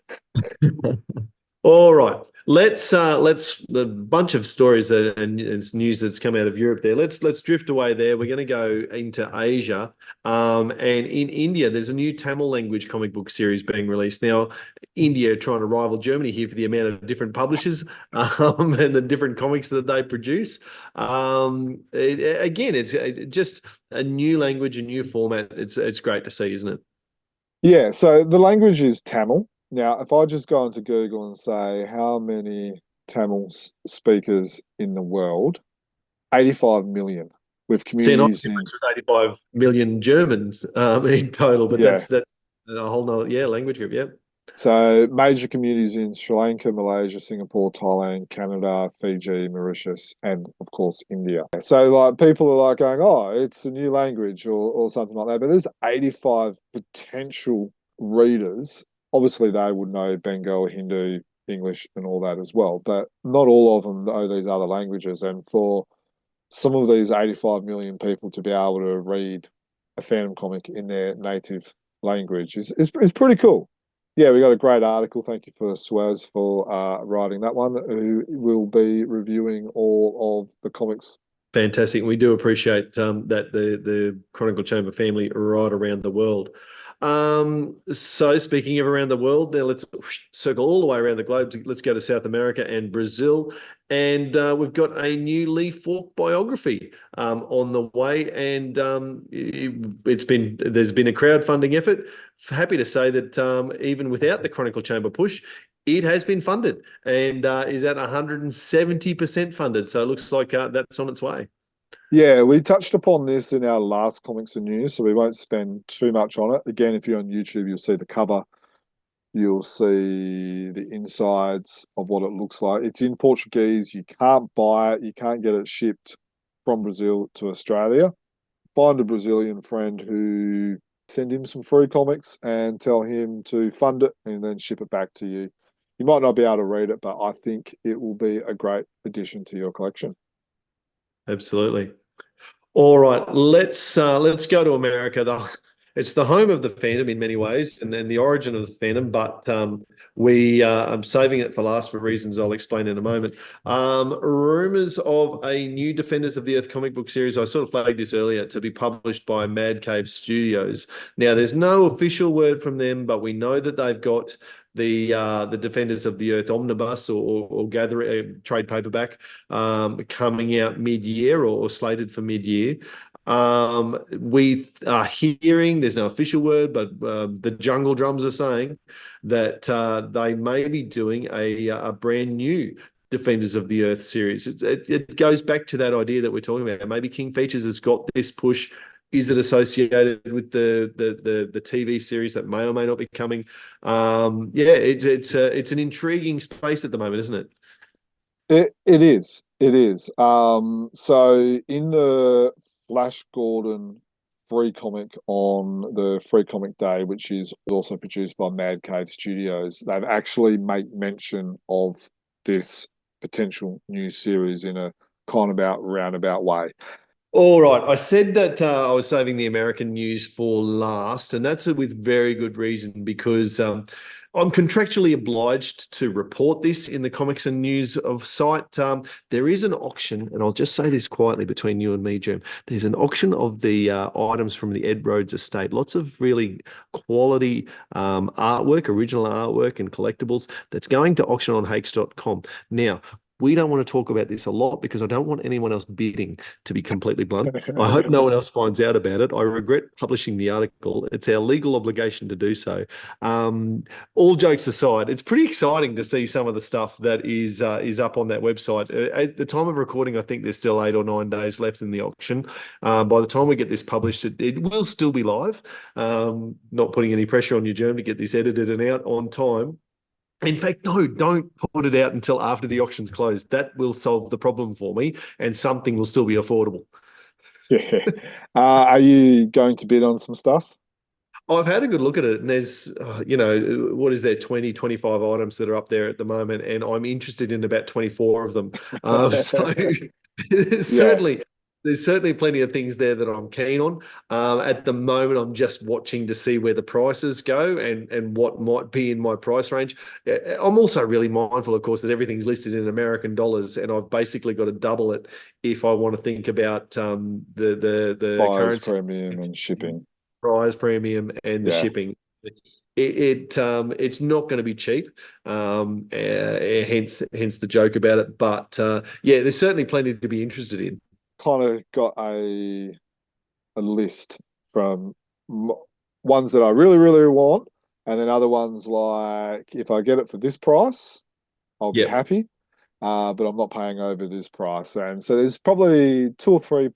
All right, let's the bunch of stories and news that's come out of Europe there. Let's drift away there. We're going to go into Asia, and in India, there's a new Tamil language comic book series being released now. India trying to rival Germany here for the amount of different publishers and the different comics that they produce. Again, it's just a new language, a new format. It's great to see, isn't it? Yeah. So the language is Tamil. Now, if I just go into Google and say how many Tamil speakers in the world, 85 million, with communities in... with 85 million Germans in total, but Yeah. that's a whole nother language group. Yeah. So major communities in Sri Lanka, Malaysia, Singapore, Thailand, Canada, Fiji, Mauritius, and of course India. So like people are like going, oh, it's a new language or something like that. But there's 85 potential readers. Obviously, they would know Bengal, Hindu, English, and all that as well. But not all of them know these other languages. And for some of these 85 million people to be able to read a Phantom comic in their native language is pretty cool. Yeah, we got a great article. Thank you for Swaz for writing that one, who will be reviewing all of the comics. Fantastic. We do appreciate that the Chronicle Chamber family right around the world. So speaking of around the world, now let's circle all the way around the globe. Let's go to South America and Brazil. And we've got a new E-Voke biography on the way, and there's been a crowdfunding effort. Happy to say that even without the Chronicle Chamber push, it has been funded and is at 170% funded. So it looks like that's on its way. Yeah, we touched upon this in our last Comics and News, so we won't spend too much on it. Again, if you're on YouTube, you'll see the cover. You'll see the insides of what it looks like. It's in Portuguese. You can't buy it. You can't get it shipped from Brazil to Australia. Find a Brazilian friend who send him some free comics and tell him to fund it and then ship it back to you. You might not be able to read it, but I think it will be a great addition to your collection. Absolutely. All right, let's go to America though. It's the home of the fandom in many ways, and then the origin of the fandom. But I'm saving it for last for reasons I'll explain in a moment. Rumors of a new Defenders of the Earth comic book series. I sort of flagged this earlier, to be published by Mad Cave Studios. Now, there's no official word from them, but we know that they've got the Defenders of the Earth omnibus or gathering trade paperback coming out mid-year or slated for mid-year. We are hearing, there's no official word, but the jungle drums are saying that they may be doing a brand new Defenders of the Earth series. It goes back to that idea that we're talking about. Maybe King Features has got this push. Is it associated with the TV series that may or may not be coming? Yeah, it's an intriguing space at the moment, isn't it? It is. It is. So in the Flash Gordon free comic on the Free Comic Day, which is also produced by Mad Cave Studios, they've actually made mention of this potential new series in a kind of roundabout way. All right. I said that I was saving the American news for last, and that's with very good reason, because I'm contractually obliged to report this in the Comics and News of site. There is an auction, and I'll just say this quietly between you and me, Jim. There's an auction of the items from the Ed Rhodes estate. Lots of really quality artwork, original artwork and collectibles that's going to auction on Hakes.com. Now, we don't want to talk about this a lot because I don't want anyone else bidding, to be completely blunt. I hope no one else finds out about it. I regret publishing the article. It's our legal obligation to do so. All jokes aside, it's pretty exciting to see some of the stuff that is up on that website. At the time of recording, I think there's still 8 or 9 days left in the auction. By the time we get this published, it will still be live. Not putting any pressure on you, Jerm, to get this edited and out on time. In fact, no, don't put it out until after the auction's closed. That will solve the problem for me, and something will still be affordable. Yeah. Are you going to bid on some stuff? I've had a good look at it, and there's, what is there, 20, 25 items that are up there at the moment, and I'm interested in about 24 of them. So certainly, there's certainly plenty of things there that I'm keen on. At the moment, I'm just watching to see where the prices go and what might be in my price range. I'm also really mindful, of course, that everything's listed in American dollars, and I've basically got to double it if I want to think about the Buyer's currency premium and shipping. Prize premium and the shipping. It's not going to be cheap. Hence the joke about it. But there's certainly plenty to be interested in. Kind of got a list from ones that I really, really want, and then other ones like, if I get it for this price, I'll be happy. But I'm not paying over this price. And so there's probably 2 or 3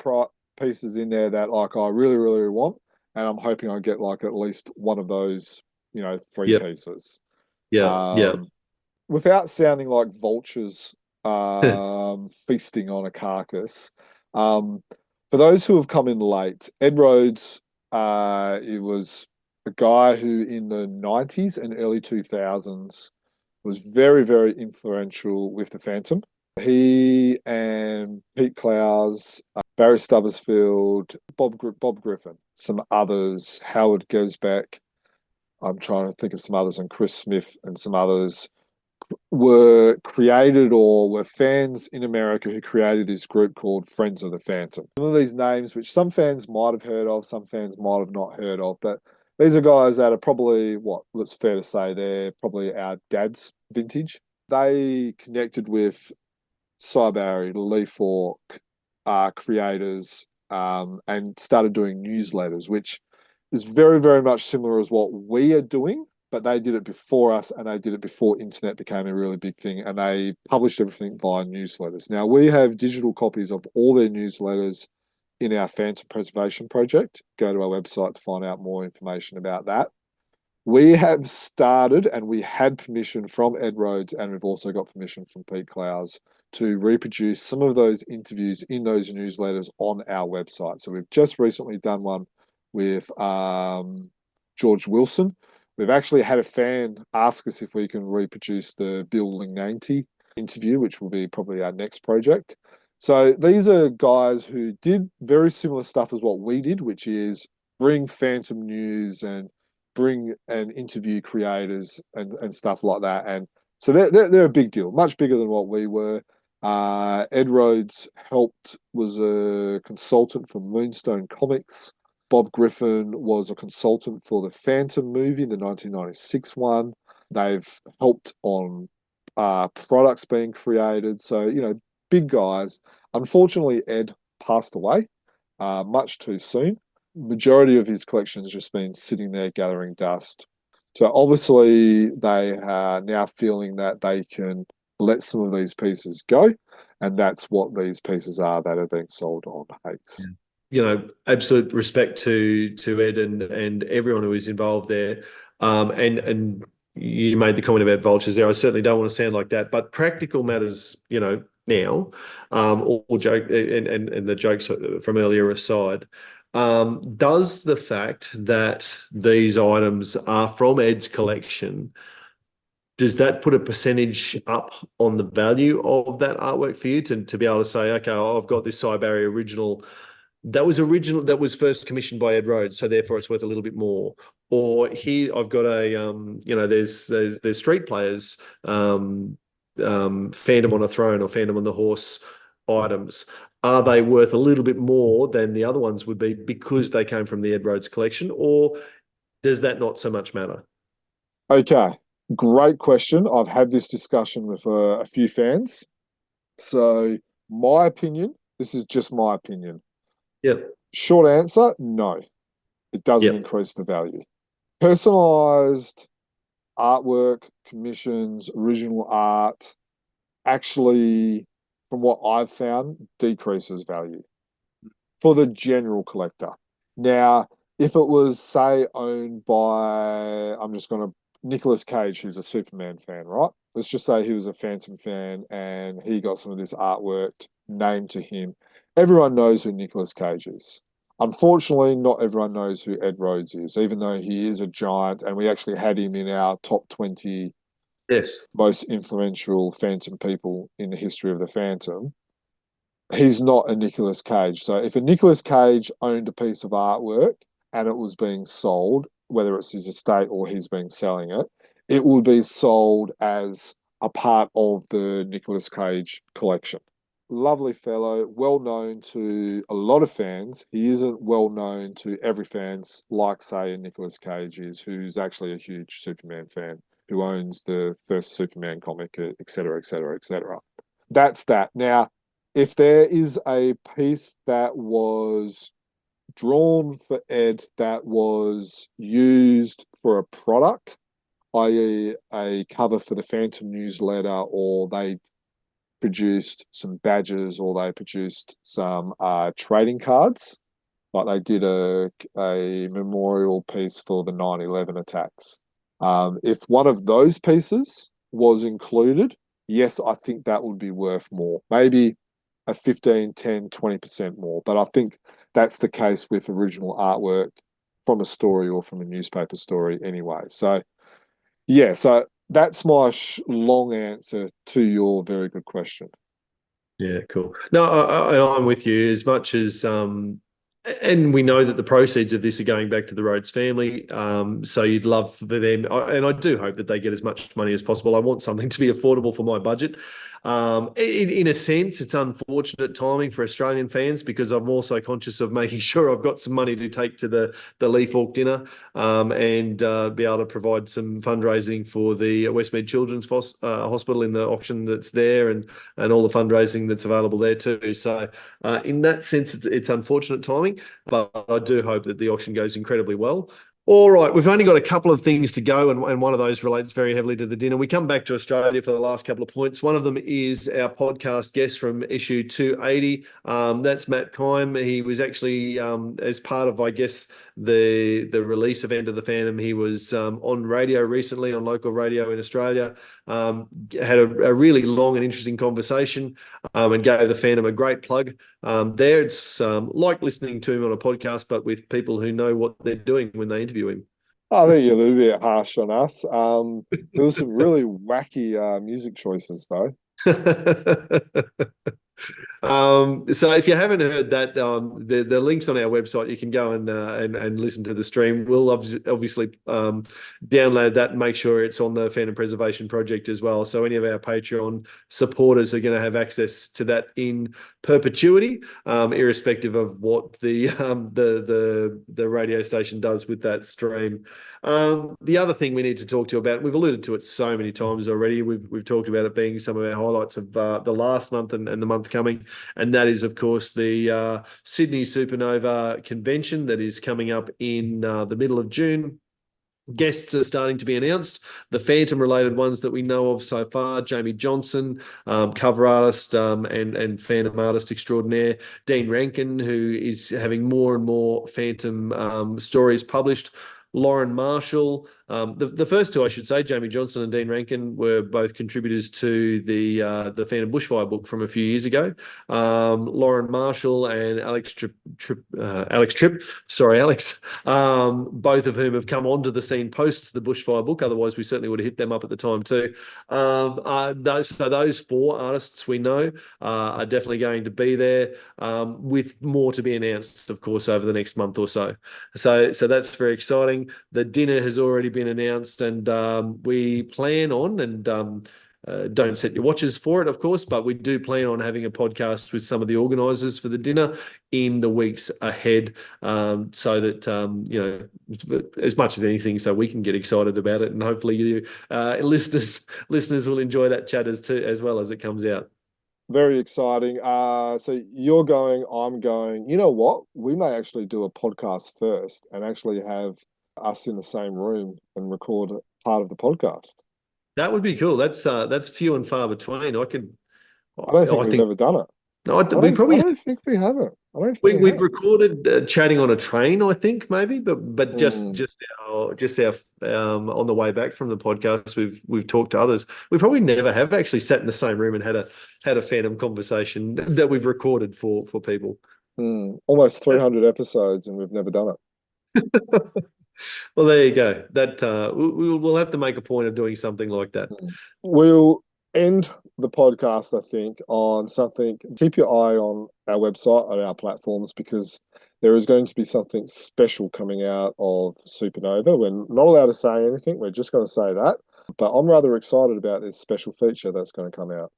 pieces in there that like I really, really want. And I'm hoping I get like at least one of those, 3 pieces. Without sounding like vultures feasting on a carcass. For those who have come in late, Ed Rhodes, it was a guy who in the 90s and early 2000s was very, very influential with the Phantom. He and Pete Clowes, Barry Stubbersfield, Bob Griffin, some others, Howard Gesbeck, I'm trying to think of some others, and Chris Smith and some others were created or were fans in America who created this group called Friends of the Phantom. Some of these names, which some fans might have heard of, some fans might have not heard of, but these are guys that are probably, it's fair to say, they're probably our dad's vintage. They connected with Cy Barry, Lee Falk, creators, and started doing newsletters, which is very, very much similar as what we are doing, but they did it before us, and they did it before internet became a really big thing, and they published everything via newsletters. Now, we have digital copies of all their newsletters in our Phantom Preservation project. Go to our website to find out more information about that. We have started, and we had permission from Ed Rhodes, and we've also got permission from Pete Clowes to reproduce some of those interviews in those newsletters on our website. So we've just recently done one with George Wilson. We've actually had a fan ask us if we can reproduce the Bill Lignante interview, which will be probably our next project. So these are guys who did very similar stuff as what we did, which is bring Phantom News and bring and interview creators and stuff like that. And so they're a big deal, much bigger than what we were. Ed Rhodes was a consultant for Moonstone Comics. Bob Griffin was a consultant for the Phantom movie, the 1996 one. They've helped on products being created. So, big guys. Unfortunately, Ed passed away much too soon. Majority of his collection has just been sitting there gathering dust. So obviously they are now feeling that they can let some of these pieces go, and that's what these pieces are that are being sold on Hakes. Absolute respect to Ed and everyone who is involved there. And you made the comment about vultures there. I certainly don't want to sound like that, but practical matters, now, or joke and the jokes from earlier aside. Does the fact that these items are from Ed's collection, does that put a percentage up on the value of that artwork for you to be able to say, okay, I've got this Cybarry original that was first commissioned by Ed Rhodes, so therefore it's worth a little bit more. Or here I've got there's Street Players, Phantom on a Throne or Phantom on the Horse items. Are they worth a little bit more than the other ones would be because they came from the Ed Rhodes collection, or does that not so much matter? Okay, great question. I've had this discussion with a few fans. So my opinion, this is just my opinion. Yep. Short answer, no. It doesn't increase the value. Personalized artwork, commissions, original art, actually, from what I've found, decreases value for the general collector. Now, if it was, say, owned by, Nicolas Cage, who's a Superman fan, right? Let's just say he was a Phantom fan and he got some of this artwork named to him. Everyone knows who Nicolas Cage is. Unfortunately, not everyone knows who Ed Rhodes is, even though he is a giant, and we actually had him in our top 20 most influential Phantom people in the history of the Phantom. He's not a Nicolas Cage. So if a Nicolas Cage owned a piece of artwork and it was being sold, whether it's his estate or he's been selling it, it would be sold as a part of the Nicolas Cage collection. Lovely fellow, well known to a lot of fans. He isn't well known to every fans, like, say, Nicolas Cage is, who's actually a huge Superman fan, who owns the first Superman comic, etc., etc., etc. That's that. Now, if there is a piece that was drawn for Ed that was used for a product, i.e. a cover for the Phantom newsletter, or they produced some badges, or they produced some trading cards, like they did a memorial piece for the 9/11 attacks. If one of those pieces was included, yes, I think that would be worth more. Maybe a 15, 10, 20% more. But I think that's the case with original artwork from a story or from a newspaper story anyway. So, yeah, so that's my long answer to your very good question. Yeah, cool. No, I'm with you as much as, and we know that the proceeds of this are going back to the Rhodes family. So you'd love for them, and I do hope that they get as much money as possible. I want something to be affordable for my budget. In a sense, it's unfortunate timing for Australian fans, because I'm also conscious of making sure I've got some money to take to the E-Voke dinner, and be able to provide some fundraising for the Westmead Children's Hospital in the auction that's there, and all the fundraising that's available there too. So in that sense, it's unfortunate timing, but I do hope that the auction goes incredibly well. All right, we've only got a couple of things to go, and one of those relates very heavily to the dinner. We come back to Australia for the last couple of points. One of them is our podcast guest from issue 280. That's Matt Kime. He was actually, as part of, I guess, the release event of the Phantom, he was on radio recently, on local radio in Australia. Had a really long and interesting conversation, and gave the Phantom a great plug. There, it's like listening to him on a podcast, but with people who know what they're doing when they interview him. I think you're a little bit harsh on us. There was some really wacky music choices, though. So if you haven't heard that, the links on our website, you can go and listen to the stream. We'll obviously download that and make sure it's on the Phantom Preservation Project as well. So any of our Patreon supporters are going to have access to that in perpetuity, irrespective of what the radio station does with that stream. The other thing we need to talk to you about, we've alluded to it so many times already. We've talked about it being some of our highlights of the last month and the month coming, and that is, of course, the Sydney Supernova Convention that is coming up in the middle of June. Guests are starting to be announced. The Phantom related ones that we know of so far: Jamie Johnson, cover artist and Phantom artist extraordinaire; Dean Rankin, who is having more and more Phantom stories published; Lauren Marshall. The first two, I should say, Jamie Johnson and Dean Rankin, were both contributors to the Phantom Bushfire book from a few years ago. Lauren Marshall and Alex Tripp, both of whom have come onto the scene post the Bushfire book. Otherwise, we certainly would have hit them up at the time too. Those four artists we know are definitely going to be there, with more to be announced, of course, over the next month or so. So that's very exciting. The dinner has already been announced, and we plan on, and don't set your watches for it, of course, but we do plan on having a podcast with some of the organisers for the dinner in the weeks ahead, so that as much as anything, so we can get excited about it, and hopefully you listeners will enjoy that chat as well as it comes out. Very exciting. So you're going, I'm going. You know what? We may actually do a podcast first and actually have us in the same room and record part of the podcast. That would be cool. That's few and far between. I don't think we've ever done it. No, I don't think we haven't. We've recorded chatting on a train, I think, maybe, but just our on the way back from the podcast, we've talked to others. We probably never have actually sat in the same room and had a Phantom conversation that we've recorded for people. Almost 300 episodes, and we've never done it. Well, there you go. That we'll have to make a point of doing something like that. We'll end the podcast, I think, on something. Keep your eye on our website, on our platforms, because there is going to be something special coming out of Supernova. We're not allowed to say anything. We're just going to say that. But I'm rather excited about this special feature that's going to come out.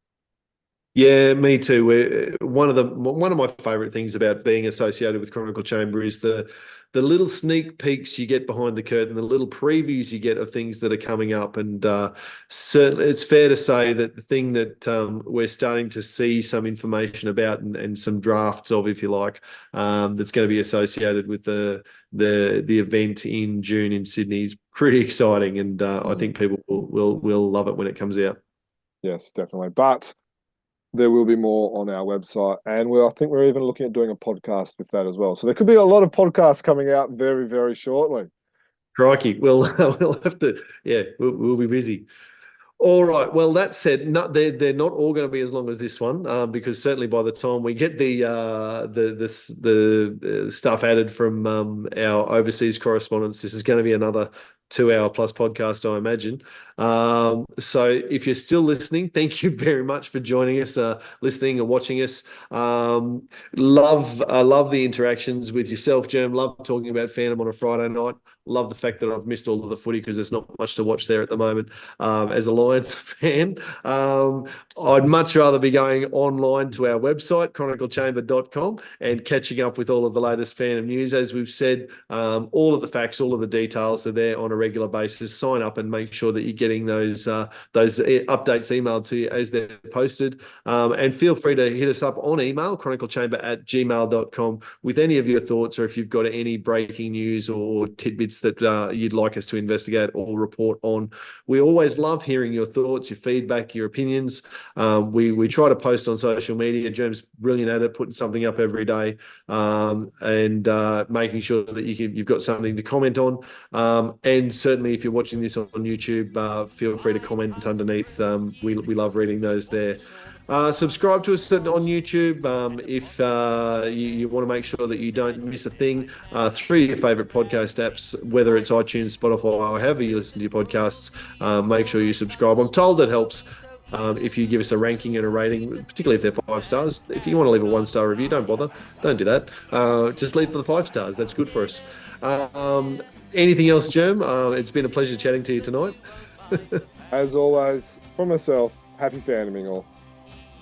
Yeah, me too. One of my favourite things about being associated with Chronicle Chamber is the little sneak peeks you get behind the curtain, the little previews you get of things that are coming up. And certainly it's fair to say that the thing that we're starting to see some information about and some drafts of, if you like, that's going to be associated with the event in June in Sydney is pretty exciting. And I think people will love it when it comes out. Yes, definitely. But there will be more on our website, and I think we're even looking at doing a podcast with that as well. So there could be a lot of podcasts coming out very, very shortly. Crikey, we'll have to. Yeah, we'll be busy. All right. Well, that said, they're not all going to be as long as this one, because certainly by the time we get the stuff added from our overseas correspondents, this is going to be another 2-hour plus podcast, I imagine. So if you're still listening, thank you very much for joining us, listening and watching us. Love the interactions with yourself, Germ. Love talking about Phantom on a Friday night. Love the fact that I've missed all of the footy because there's not much to watch there at the moment. As a Lions fan, I'd much rather be going online to our website, chroniclechamber.com, and catching up with all of the latest Phantom news. As we've said, all of the facts, all of the details are there on a regular basis. Sign up and make sure that you're getting those updates emailed to you as they're posted. And feel free to hit us up on email, chroniclechamber@gmail.com, with any of your thoughts, or if you've got any breaking news or tidbits that you'd like us to investigate or report on. We always love hearing your thoughts, your feedback, your opinions. We try to post on social media. Germ's brilliant at it, putting something up every day, and making sure that you've got something to comment on. And certainly if you're watching this on YouTube, feel free to comment underneath. We love reading those there. Subscribe to us on YouTube if you want to make sure that you don't miss a thing through your favourite podcast apps, whether it's iTunes, Spotify, or however you listen to your podcasts. Make sure you subscribe. I'm told it helps If you give us a ranking and a rating, particularly if they're 5 stars. If you want to leave a 1-star review, don't bother. Don't do that. Just leave for the 5 stars. That's good for us. Anything else, Germ? It's been a pleasure chatting to you tonight. As always, from myself, happy fandoming all.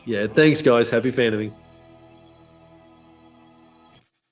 Yeah, thanks, guys. Happy fandoming.